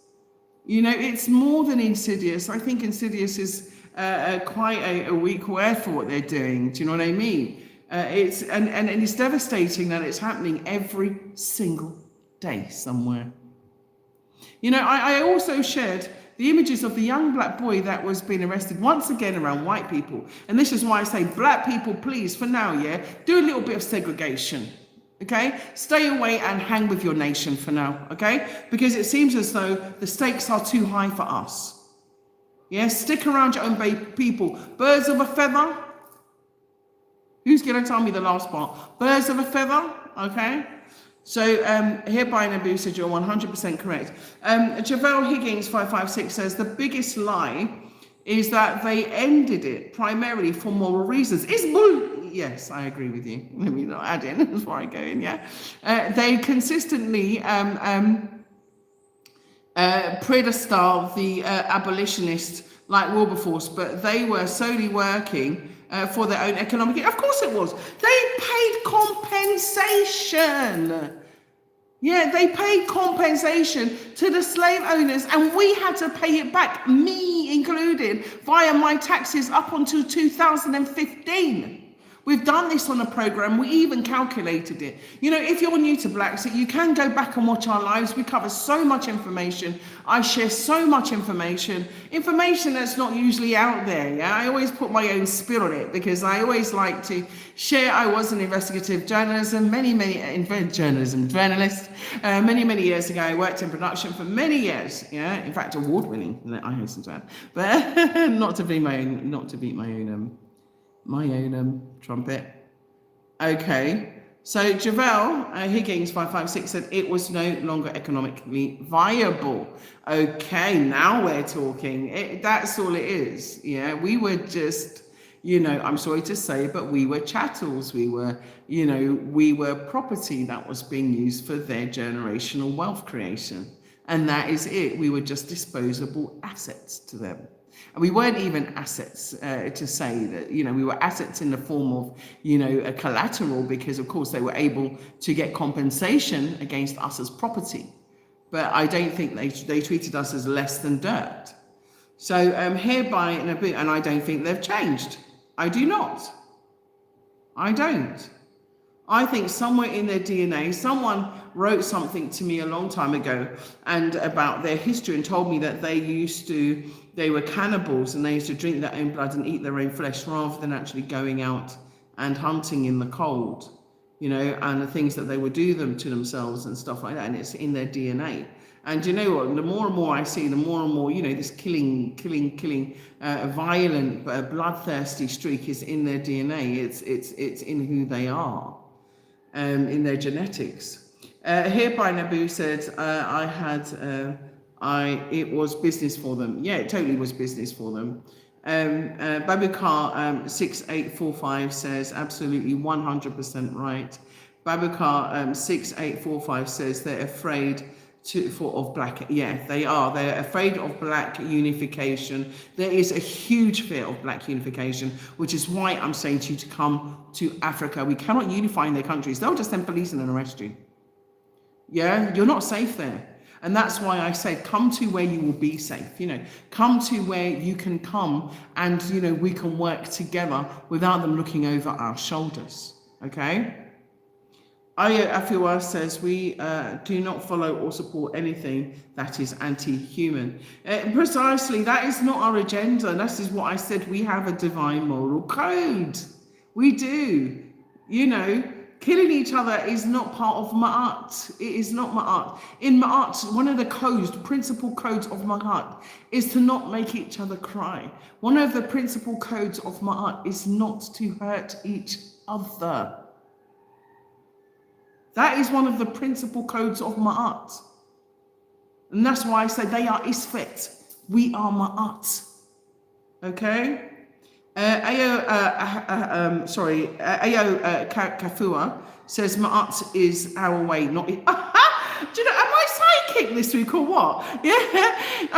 It's more than insidious. I think insidious is quite a weak word for what they're doing. Do you know what I mean? It's devastating that it's happening every single day somewhere. I also shared the images of the young black boy that was being arrested once again around white people. And this is why I say, black people, please, for now, do a little bit of segregation. Okay, stay away and hang with your nation for now. Okay, because it seems as though the stakes are too high for us. Yeah, stick around your own people. Birds of a feather. Who's going to tell me the last part? Birds of a feather. Okay. So hereby Nabu said you're 100% correct. Javel Higgins 556 says the biggest lie is that they ended it primarily for moral reasons. It's bull. Yes, I agree with you. Let me not add in before I go in. Yeah, they consistently predestined the abolitionists like Wilberforce, but they were solely working for their own economic gain. Of course it was. They paid compensation. Yeah, they paid compensation to the slave owners and we had to pay it back, me included, via my taxes up until 2015. We've done this on a program. We even calculated it. If you're new to BlaXit, you can go back and watch our lives. We cover so much information. I share so much information that's not usually out there. Yeah, I always put my own spin on it because I always like to share. I was an investigative journalist, many years ago. I worked in production for many years. Yeah, in fact, award-winning. I hasten to add, but not to beat my own trumpet. Okay, so Javel Higgins 556 said it was no longer economically viable. Okay, now we're talking. That's all it is. Yeah, we were just, I'm sorry to say, but we were chattels. We were property that was being used for their generational wealth creation. And that is it. We were just disposable assets to them. And we weren't even assets to say that, we were assets in the form of, a collateral because, of course, they were able to get compensation against us as property. But I don't think they treated us as less than dirt. So hereby, and I don't think they've changed. I do not. I don't. I think somewhere in their DNA, someone wrote something to me a long time ago and about their history and told me that they were cannibals and they used to drink their own blood and eat their own flesh rather than actually going out and hunting in the cold, and the things that they would do to themselves and stuff like that. And it's in their DNA. And you know what? The more and more I see, the more and more, this killing, violent, bloodthirsty streak is in their DNA. It's in who they are, in their genetics. Here by Naboo said, it was business for them. Yeah, it totally was business for them. Babukar 6845 says, absolutely 100% right. Babukar 6845 says they're afraid of black. Yeah, they are. They're afraid of black unification. There is a huge fear of black unification, which is why I'm saying to you to come to Africa. We cannot unify in their countries. They'll just send police in and arrest you. Yeah, you're not safe there. And that's why I say, come to where you will be safe. Come to where you can come and, we can work together without them looking over our shoulders. Okay? Ayo Afiwa says, we do not follow or support anything that is anti-human. Precisely, that is not our agenda. That is what I said. We have a divine moral code. We do. Killing each other is not part of Ma'at. It is not Ma'at. In Ma'at, one of the principal codes of Ma'at is to not make each other cry. One of the principal codes of Ma'at is not to hurt each other. That is one of the principal codes of Ma'at. And that's why I say they are Isfet. We are Ma'at. Okay? Ayo Kafua says Ma'at is our way, not... Do am I psychic this week or what? Yeah.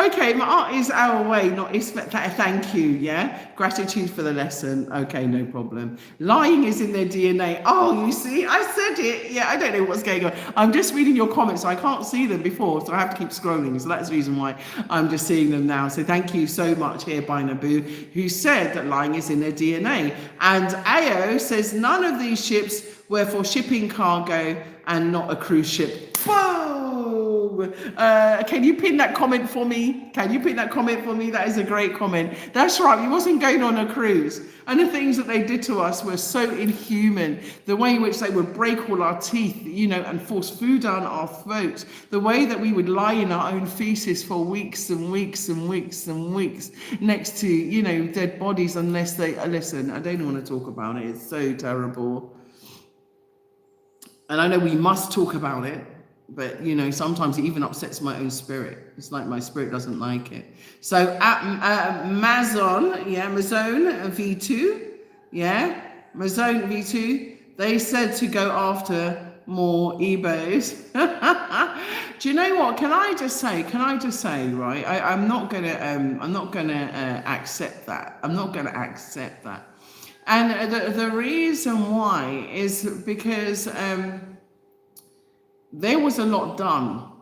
Okay, Ma'at is our way, not thank you, yeah? Gratitude for the lesson. Okay, no problem. Lying is in their DNA. Oh, you see, I said it. Yeah, I don't know what's going on. I'm just reading your comments, so I can't see them before, so I have to keep scrolling. So that's the reason why I'm just seeing them now. So thank you so much here by Naboo, who said that lying is in their DNA. And Ayo says none of these ships were for shipping cargo and not a cruise ship. Whoa! Can you pin that comment for me? That is a great comment. That's right. We wasn't going on a cruise. And the things that they did to us were so inhuman. The way in which they would break all our teeth, and force food down our throats. The way that we would lie in our own feces for weeks and weeks and weeks and weeks next to, dead bodies unless they... Listen, I don't want to talk about it. It's so terrible. And I know we must talk about it, but sometimes it even upsets my own spirit. It's like my spirit doesn't like it. So at Mazon V2, Mazon V2, they said to go after more Igbos. Do you know what? Can I just say, right? I'm not gonna accept that. And the reason why is because there was a lot done.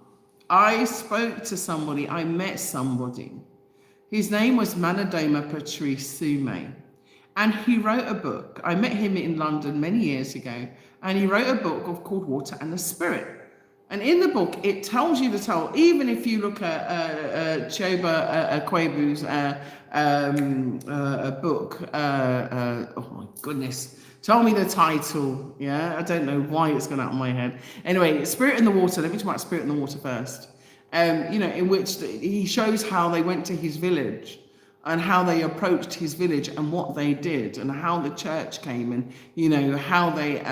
I spoke to somebody, I met somebody. His name was Manadoma Patrice Sume. And he wrote a book. I met him in London many years ago. And he wrote a book called Water and the Spirit. And in the book, it tells you the tale. Even if you look at Choba Akwebu's book, oh my goodness, tell me the title. Yeah, I don't know why it's gone out of my head. Anyway, Spirit in the Water. Let me talk about Spirit in the Water first. In which he shows how they went to his village and how they approached his village and what they did and how the church came and, how they,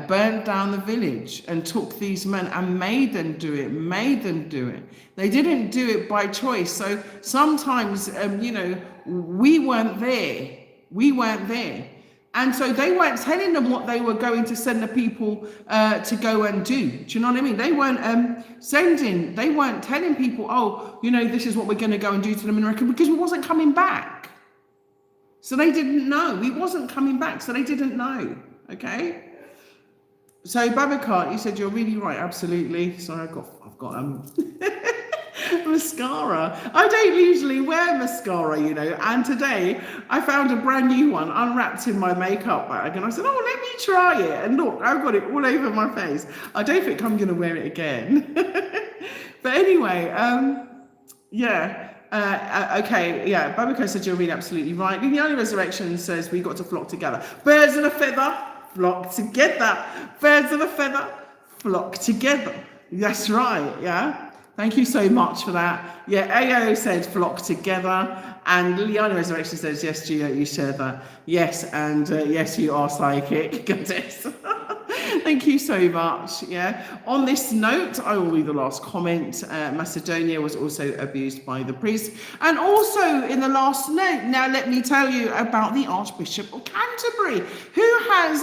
burnt down the village and took these men and made them do it. They didn't do it by choice. So sometimes, we weren't there. And so they weren't telling them what they were going to send the people to go and do. Do you know what I mean? They weren't they weren't telling people, oh, this is what we're going to go and do to them in America, because we wasn't coming back. So they didn't know. We wasn't coming back, so they didn't know. Okay? So Babakar, you said you're really right, absolutely. Sorry, I've got Mascara. I don't usually wear mascara, you know, and today I found a brand new one unwrapped in my makeup bag, and I said, oh, let me try it. And look, I've got it all over my face. I don't think I'm going to wear it again. But anyway, yeah. Okay, yeah, Babako said you're really absolutely right. The only resurrection says we got to flock together. Birds of a feather, flock together. Birds of a feather, flock together. That's right, yeah. Thank you so much for that. Yeah, AO said flock together. And Liliana Resurrection says, yes, Gio, you shared that. Yes, and yes, you are psychic. Goodness. Thank you so much. Yeah. On this note, I will read the last comment. Macedonia was also abused by the priest. And also in the last note, now let me tell you about the Archbishop of Canterbury, who has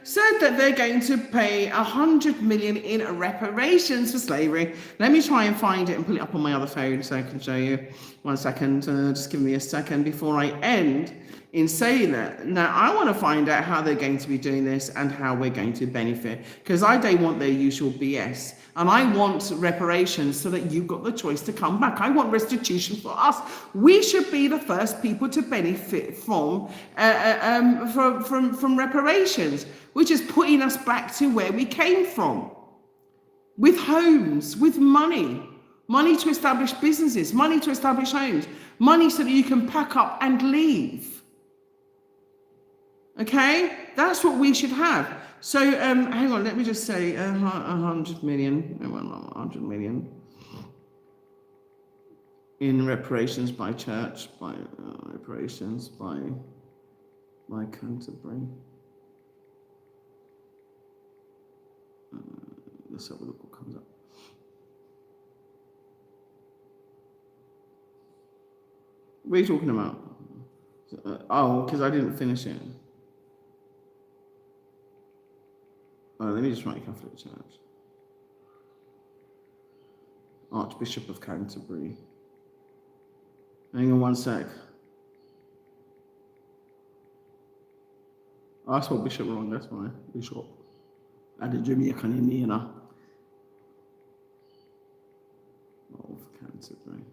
said that they're going to pay 100 million in reparations for slavery. Let me try and find it and pull it up on my other phone so I can show you. 1 second. Just give me a second before I end in saying that. Now, I want to find out how they're going to be doing this and how we're going to benefit, because I don't want their usual BS. And I want reparations so that you've got the choice to come back. I want restitution for us. We should be the first people to benefit from reparations, which is putting us back to where we came from, with homes, with money. Money to establish businesses, money to establish homes, money so that you can pack up and leave. Okay, that's what we should have. So hang on, let me just say 100 million, 100 million in reparations by church, by reparations by Canterbury. Let's have a look what comes up. What are you talking about? Oh, because I didn't finish it. Oh, let me just write Catholic Church. Archbishop of Canterbury. Hang on 1 sec. Oh, I spelled bishop wrong, that's why. Bishop. I had a Jamaican in me, you know. Of Canterbury.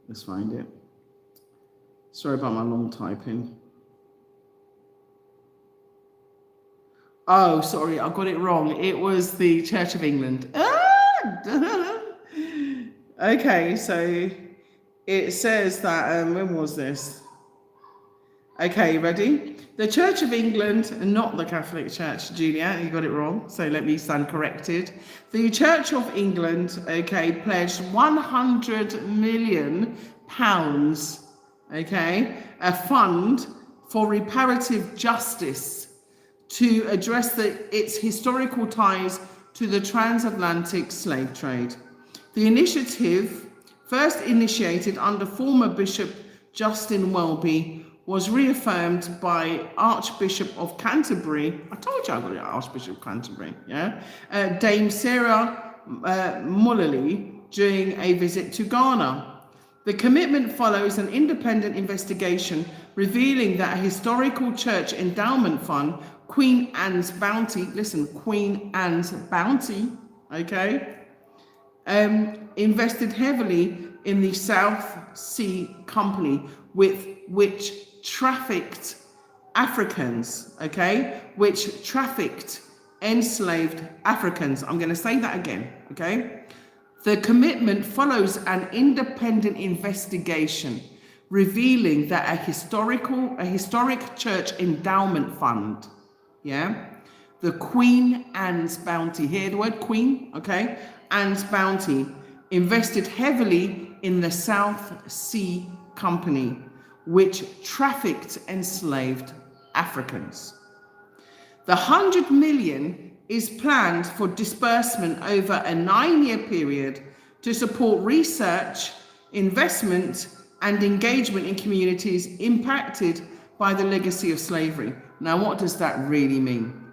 Let's find it. Sorry about my long typing. Oh, sorry, I got it wrong. It was the Church of England. Okay, so it says that, when was this? Okay, ready? The Church of England, not the Catholic Church, Julia, you got it wrong, so let me stand corrected. The Church of England, okay, pledged £100 million, okay, a fund for reparative justice to address its historical ties to the transatlantic slave trade. The initiative, first initiated under former Bishop Justin Welby, was reaffirmed by Archbishop of Canterbury. I told you I got it, Archbishop of Canterbury, yeah? Dame Sarah Mullally during a visit to Ghana. The commitment follows an independent investigation revealing that a historical church endowment fund, Queen Anne's Bounty, listen, Queen Anne's Bounty, okay, invested heavily in the South Sea Company, which trafficked Africans, okay, which trafficked enslaved Africans. I'm going to say that again, okay? The commitment follows an independent investigation revealing that a historic church endowment fund, yeah, the Queen Anne's Bounty, hear the word Queen, okay, Anne's Bounty, invested heavily in the South Sea Company, which trafficked enslaved Africans. The 100 million is planned for disbursement over a 9-year period to support research, investment, and engagement in communities impacted by the legacy of slavery. Now, what does that really mean?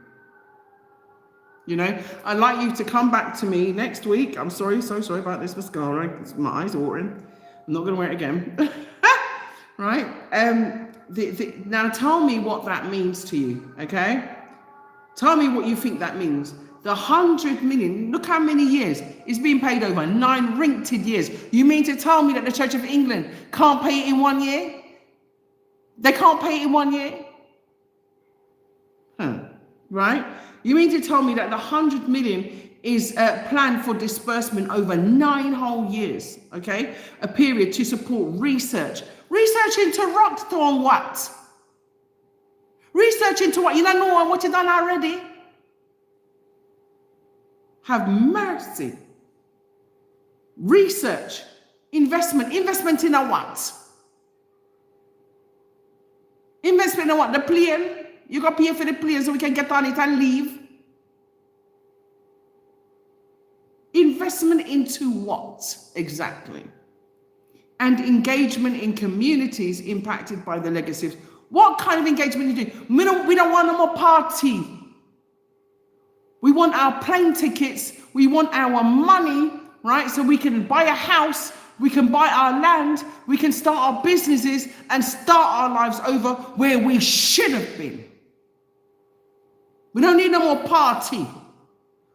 You know, I'd like you to come back to me next week. I'm sorry, so sorry about this mascara. My eyes are watering. I'm not going to wear it again. Right? Now, tell me what that means to you, okay? Tell me what you think that means. The 100 million, look how many years. It's been paid over 9 rinked years. You mean to tell me that the Church of England can't pay it in 1 year? They can't pay it in 1 year? Right? You mean to tell me that the 100 million is planned for disbursement over 9 whole years, okay? A period to support research. Research into what, on what? Research into what? You don't know what you done already? Have mercy. Research. Investment. Investment in a what? Investment in what? The plane? You got to pay for the plane so we can get on it and leave. Investment into what exactly? And engagement in communities impacted by the legacies. What kind of engagement you do? We don't want no more party. We want our plane tickets. We want our money, right? So we can buy a house. We can buy our land. We can start our businesses and start our lives over where we should have been. We don't need no more party.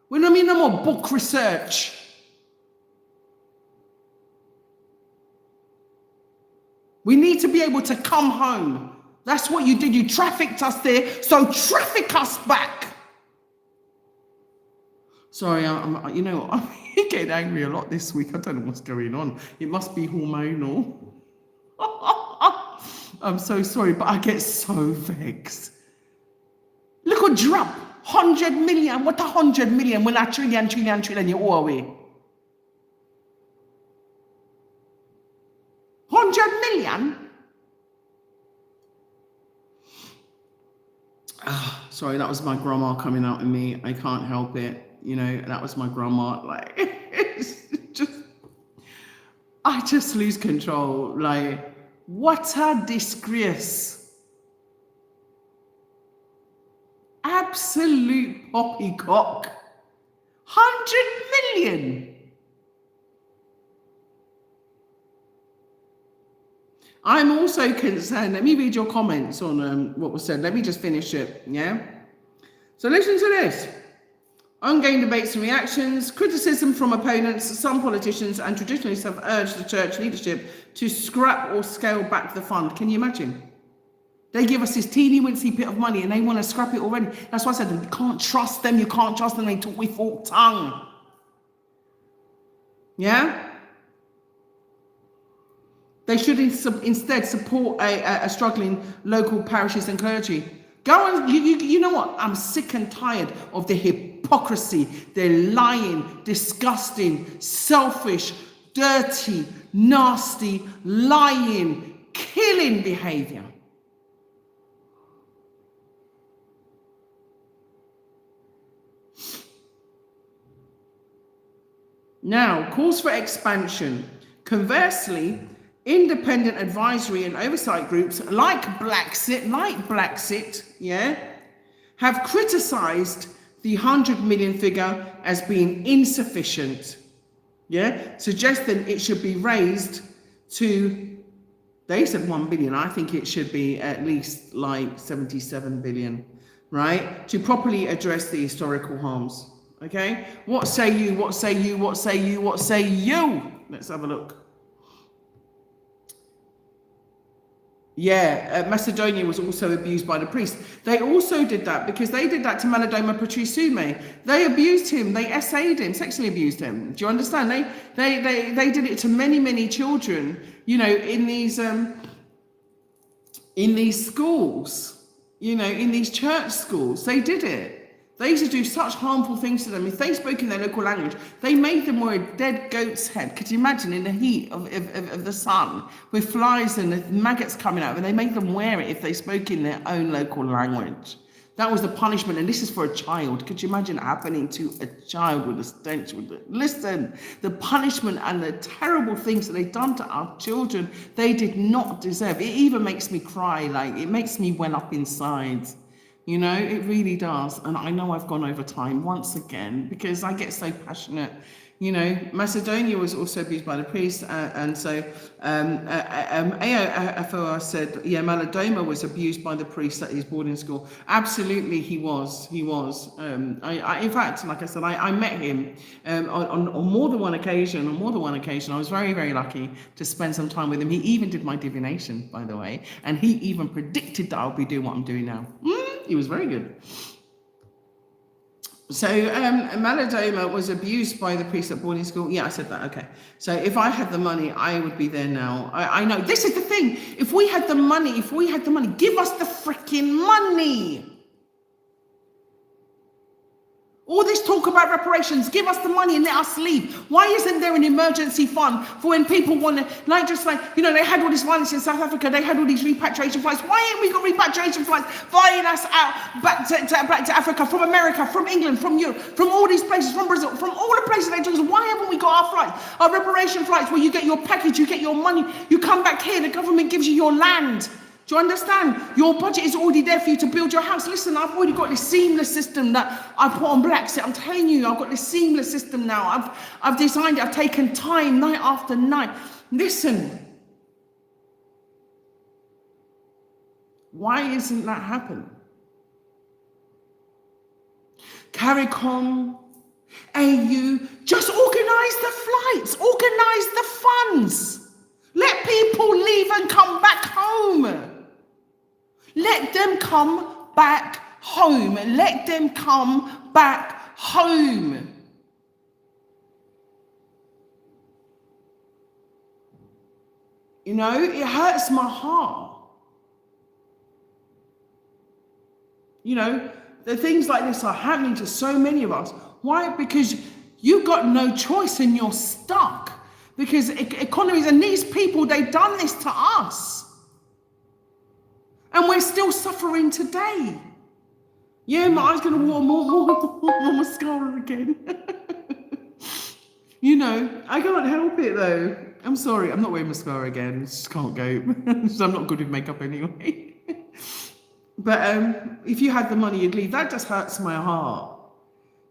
We don't need no more book research. We need to be able to come home. That's what you did. You trafficked us there, so traffic us back. Sorry, I'm getting angry a lot this week. I don't know what's going on. It must be hormonal. I'm so sorry, but I get so vexed. Look at drop. 100 million. What 100 million? When a trillion, you owe away. 100 million? Sorry, that was my grandma coming out in me. I can't help it. That was my grandma. Like, it's just, I just lose control. Like, what a disgrace. Absolute poppycock. 100 million. I'm also concerned. Let me read your comments on what was said. Let me just finish it. Yeah. So listen to this. Ongoing debates and reactions, criticism from opponents. Some politicians and traditionalists have urged the church leadership to scrap or scale back the fund. Can you imagine? They give us this teeny-wincy bit of money and they want to scrap it already. That's why I said you can't trust them. You can't trust them. They talk with forked tongue. Yeah? They should instead support a struggling local parishes and clergy. Go on, you know what? I'm sick and tired of the hypocrisy, the lying, disgusting, selfish, dirty, nasty, lying, killing behavior. Now, calls for expansion. Conversely, independent advisory and oversight groups like BlaXit, yeah, have criticized the 100 million figure as being insufficient, yeah, suggesting it should be raised to, they said 1 billion, I think it should be at least like 77 billion, right, to properly address the historical harms, okay? What say you, what say you, what say you, what say you? Let's have a look. Yeah, Macedonia was also abused by the priest. They also did that because they did that to Malidoma Patrisume. They abused him. They essayed him, sexually abused him. Do you understand? They did it to many children. In these schools. In these church schools. They did it. They used to do such harmful things to them. If they spoke in their local language, they made them wear a dead goat's head. Could you imagine in the heat of the sun with flies and the maggots coming out? And they made them wear it if they spoke in their own local language. That was the punishment. And this is for a child. Could you imagine happening to a child with a stench? Listen, the punishment and the terrible things that they've done to our children, they did not deserve. It even makes me cry. Like, it makes me well up inside. It really does. And I know I've gone over time once again because I get so passionate. Macedonia was also abused by the priests, and so AFOR said, yeah, Maladoma was abused by the priest at his boarding school. Absolutely, he was. In fact, like I said, I met him on more than one occasion. I was very, very lucky to spend some time with him. He even did my divination, by the way, and he even predicted that I'll be doing what I'm doing now. He was very good. So Maladoma was abused by the priest at boarding school. Yeah, I said that. Okay. So if I had the money, I would be there now. I know. This is the thing. If we had the money, give us the freaking money. All this talk about reparations, give us the money and let us leave. Why isn't there an emergency fund for when people want to, they had all this violence in South Africa, they had all these repatriation flights. Why ain't we got repatriation flights flying us out back to Africa, from America, from England, from Europe, from all these places, from Brazil, from all the places they took us? Why haven't we got our flights, our reparation flights, where you get your package, you get your money, you come back here, the government gives you your land. Do you understand? Your budget is already there for you to build your house. Listen, I've already got this seamless system that I put on BlaXit. I'm telling you, I've got this seamless system now. I've designed it. I've taken time, night after night. Listen. Why isn't that happening? CARICOM, AU, just organize the flights, organize the funds. Let people leave and come back home. Let them come back home. Let them come back home. It hurts my heart. The things like this are happening to so many of us. Why? Because you've got no choice and you're stuck. Because economies, and these people, they've done this to us. And we're still suffering today. Yeah, my eyes going to want more mascara again. I can't help it though. I'm sorry, I'm not wearing mascara again. Just can't go. So I'm not good with makeup anyway. But if you had the money, you'd leave. That just hurts my heart.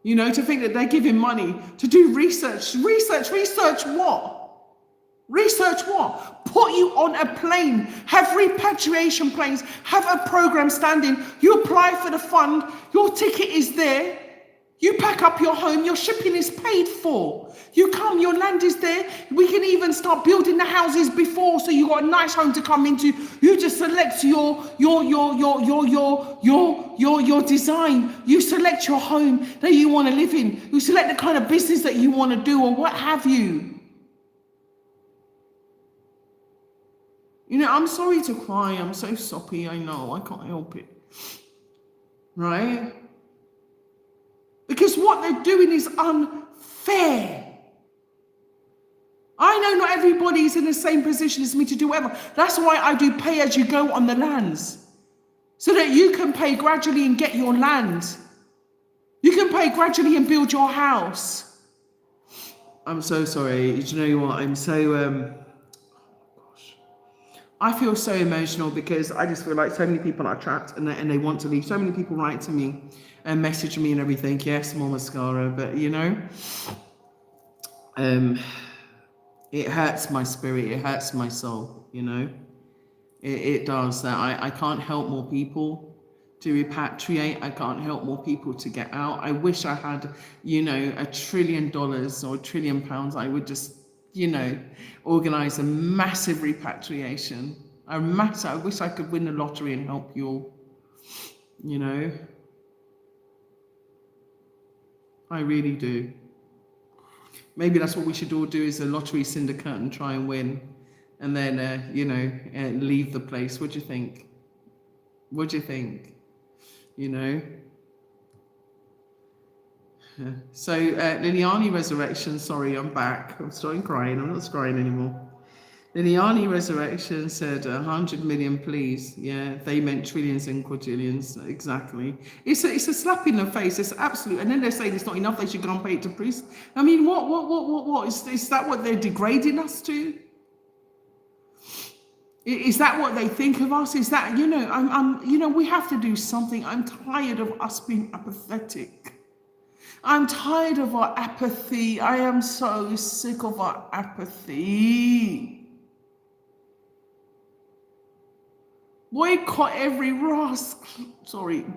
To think that they're giving money to do research. Research what? Research what? Put you on a plane, have repatriation planes, have a program standing. You apply for the fund, your ticket is there. You pack up your home, your shipping is paid for. You come, your land is there. We can even start building the houses before, so you got a nice home to come into. You just select your design. You select your home that you want to live in. You select the kind of business that you want to do, or what have you. I'm sorry to cry. I'm so soppy. I know. I can't help it. Right? Because what they're doing is unfair. I know not everybody is in the same position as me to do whatever. That's why I do pay as you go on the lands. So that you can pay gradually and get your land. You can pay gradually and build your house. I'm so sorry. Do you know what? I'm so... I feel so emotional because I just feel like so many people are trapped and they want to leave. So many people write to me and message me and everything. Yes, more mascara, but it hurts my spirit. It hurts my soul, It does that. I can't help more people to repatriate. I can't help more people to get out. I wish I had, $1 trillion or £1 trillion. I would just organize a massive repatriation. I wish I could win the lottery and help you all. I really do. Maybe that's what we should all do, is a lottery syndicate and try and win. And then, leave the place. What do you think? So Liliani Resurrection, sorry, I'm back. I'm starting crying. I'm not crying anymore. Liliani Resurrection said 100 million, please. Yeah, they meant trillions and quadrillions. Exactly. It's a slap in the face. It's absolute. And then they're saying it's not enough. They should go and pay it to priests. I mean, what? Is that what they're degrading us to? Is that what they think of us? Is that, we have to do something. I'm tired of us being apathetic. I'm tired of our apathy. I am so sick of our apathy. Boycott every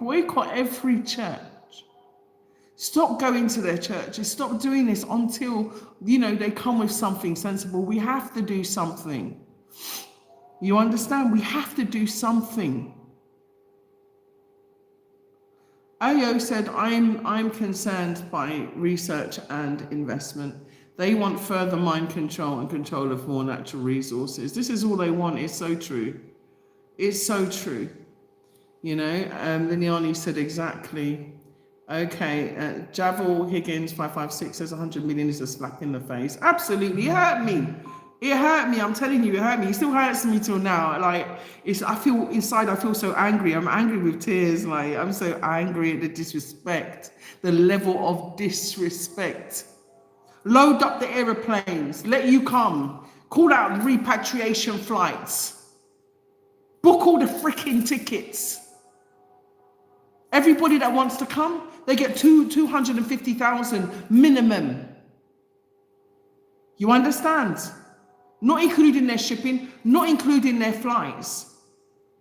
boycott every church. Stop going to their churches. Stop doing this until, they come with something sensible. We have to do something. You understand? We have to do something. Ayo said, I'm concerned by research and investment. They want further mind control and control of more natural resources. This is all they want. It's so true. It's so true. Liliani said exactly. Okay, Javel Higgins 556 says 100 million is a slap in the face. Absolutely, it hurt me. It hurt me. I'm telling you, it hurt me. It still hurts me till now. Like, I feel inside. I feel so angry. I'm angry with tears. Like, I'm so angry at the disrespect, the level of disrespect. Load up the aeroplanes. Let you come. Call out repatriation flights. Book all the freaking tickets. Everybody that wants to come, they get 250,000 minimum. You understand? Not including their shipping, not including their flights.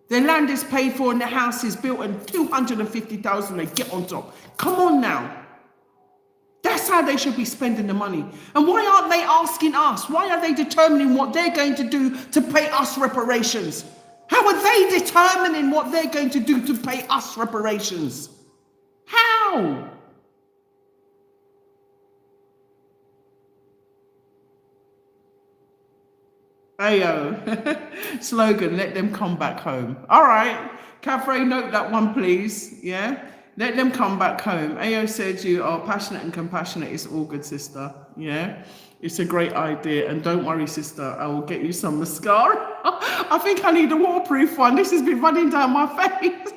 Their land is paid for and their house is built, and 250,000 they get on top. Come on now. That's how they should be spending the money. And why aren't they asking us? Why are they determining what they're going to do to pay us reparations? How are they determining what they're going to do to pay us reparations? How? Ayo. Slogan, let them come back home. All right. Cafe, note that one, please. Yeah. Let them come back home. Ayo said you are passionate and compassionate. It's all good, sister. Yeah. It's a great idea. And don't worry, sister. I will get you some mascara. I think I need a waterproof one. This has been running down my face.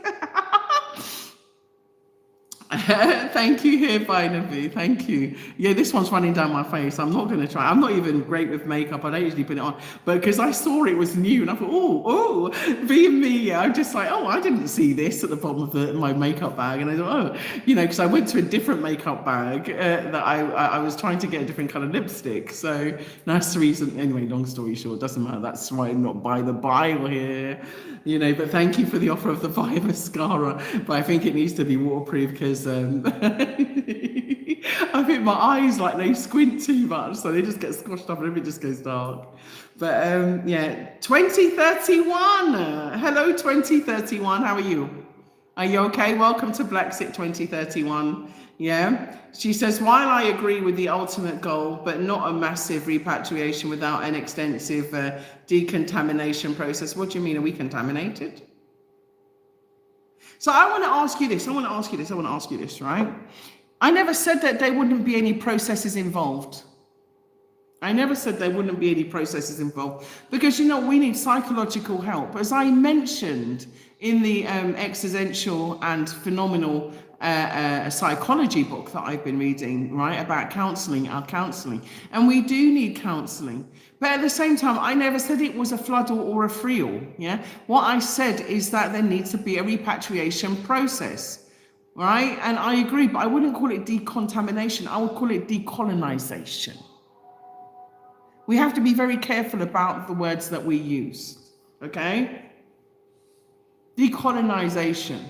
Thank you here, Binaby. Thank you. Yeah, this one's running down my face. I'm not going to try. I'm not even great with makeup. I don't usually put it on. But because I saw it was new and I thought, being me, yeah, I'm just like, I didn't see this at the bottom of my makeup bag. And I thought, because I went to a different makeup bag that I was trying to get a different kind of lipstick. So that's the reason. Anyway, long story short, doesn't matter. That's why I'm not by the Bible here. But thank you for the offer of the Via mascara. But I think it needs to be waterproof because I think my eyes, like, they squint too much, so they just get squashed up and everything just goes dark. But 2031. Hello, 2031. How are you? Are you okay? Welcome to BlaXit 2031. Yeah. She says, while I agree with the ultimate goal, but not a massive repatriation without an extensive decontamination process. What do you mean? Are we contaminated? So I want to ask you this, right? I never said that there wouldn't be any processes involved. Because, we need psychological help. As I mentioned in the existential and phenomenal psychology book that I've been reading, right, about counseling. And we do need counseling. But at the same time, I never said it was a flood or a free-all, yeah? What I said is that there needs to be a repatriation process, right? And I agree, but I wouldn't call it decontamination. I would call it decolonization. We have to be very careful about the words that we use, okay? Decolonization.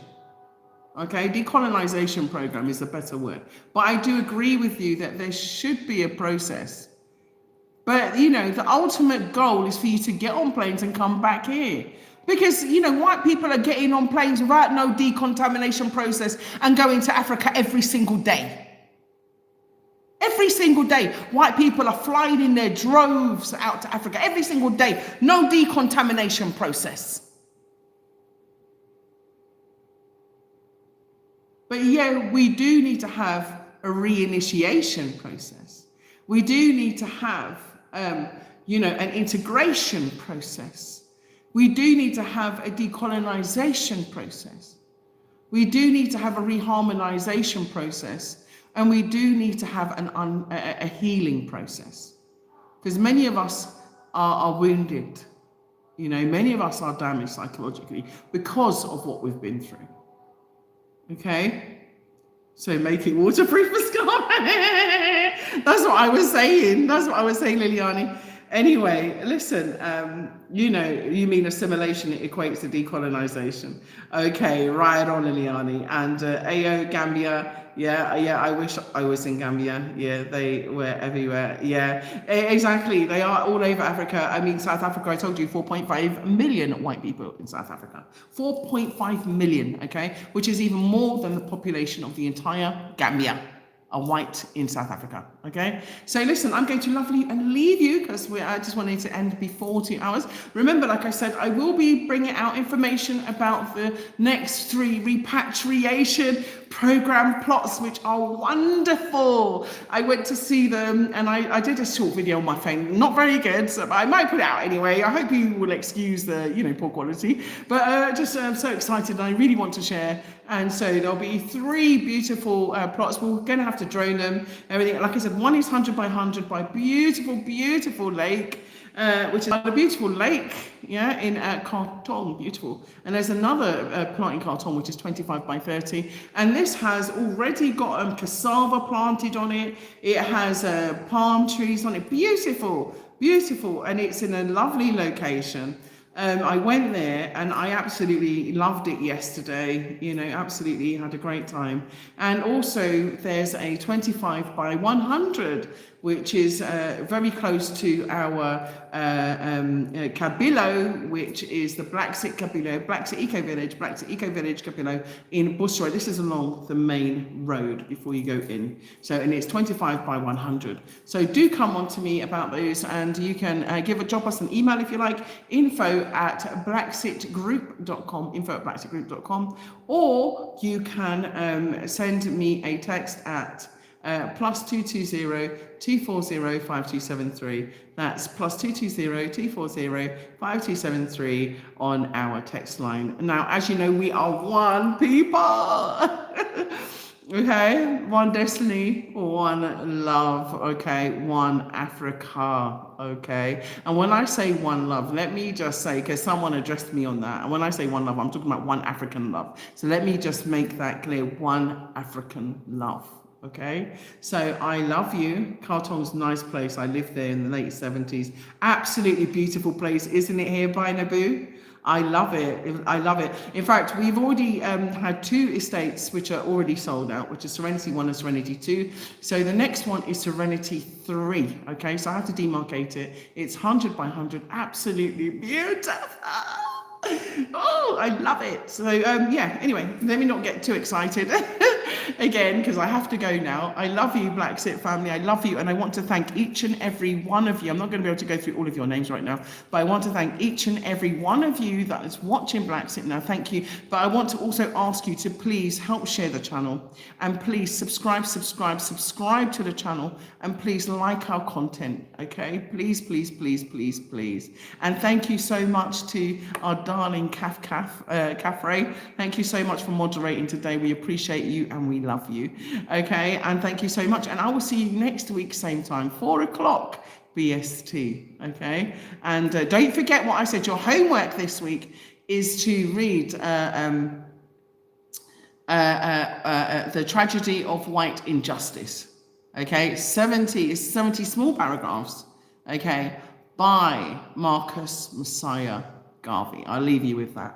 Okay, decolonization program is a better word. But I do agree with you that there should be a process. But, the ultimate goal is for you to get on planes and come back here. Because, white people are getting on planes without no decontamination process and going to Africa every single day. Every single day, white people are flying in their droves out to Africa. Every single day, no decontamination process. But we do need to have a reinitiation process. We do need to have, an integration process. We do need to have a decolonization process. We do need to have a reharmonization process. And we do need to have a healing process. Because many of us are wounded. Many of us are damaged psychologically because of what we've been through. Okay, so make it waterproof mascara. That's what I was saying. That's what I was saying, Liliani. Anyway, listen, you know, you mean assimilation equates to decolonization. Okay, right on, Liliani. And Ayo, Gambia, yeah, I wish I was in Gambia. Yeah, they were everywhere. Yeah, exactly. They are all over Africa. I mean, South Africa, I told you 4.5 million white people in South Africa. 4.5 million, okay, which is even more than the population of the entire Gambia are white in South Africa. Okay, so listen, I'm going to lovely and leave you because I just wanted to end before 2 hours. Remember, like I said, I will be bringing out information about the next 3 repatriation program plots, which are wonderful. I went to see them and I did a short video on my phone, not very good, so I might put it out anyway. I hope you will excuse the, you know, poor quality, but just I'm so excited and I really want to share. And so there'll be 3 beautiful plots. We're going to have to drone them, everything. Like I said, one is 100 by 100 by beautiful lake, which is a beautiful lake, yeah, in Karton, beautiful. And there's another plot in Karton, which is 25 by 30. And this has already got cassava planted on it. It has palm trees on it. Beautiful. And it's in a lovely location. I went there and I absolutely loved it yesterday, you know, absolutely had a great time. And also there's a 25 by 100, which is very close to our Kabilo, which is the BlaXit Kabilo, BlaXit Eco Village Kabilo in Busra. This is along the main road before you go in. So, and it's 25 by 100. So do come on to me about those and you can drop us an email if you like, info@blaxitgroup.com, or you can send me a text at +220 240 5273. That's +220 240 5273 on our text line. Now, as you know, we are one people. Okay, one destiny, one love, okay, one Africa, okay. And when I say one love, let me just say, because someone addressed me on that, and when I say one love, I'm talking about one African love. So let me just make that clear, one African love. Okay, so I love you. Karton's a nice place. I lived there in the late 70s. Absolutely beautiful place, isn't it here by Naboo? I love it. In fact, we've already had 2 estates which are already sold out, which is Serenity 1 and Serenity 2. So the next one is Serenity 3. Okay, so I have to demarcate it. It's 100 by 100. Absolutely beautiful. Oh, I love it. So yeah, anyway, let me not get too excited again, because I have to go now. I love you, BlaXit family. I love you. And I want to thank each and every one of you. I'm not going to be able to go through all of your names right now, but I want to thank each and every one of you that is watching BlaXit now. Thank you. But I want to also ask you to please help share the channel, and please subscribe to the channel, and please like our content. Okay, please. And thank you so much to our darling Cafre. Thank you so much for moderating today. We appreciate you and we love you. Okay, and thank you so much. And I will see you next week, same time, 4 o'clock BST. Okay, and don't forget what I said. Your homework this week is to read The Tragedy of White Injustice. Okay, 70 small paragraphs. Okay, by Marcus Messiah Garvey. I'll leave you with that.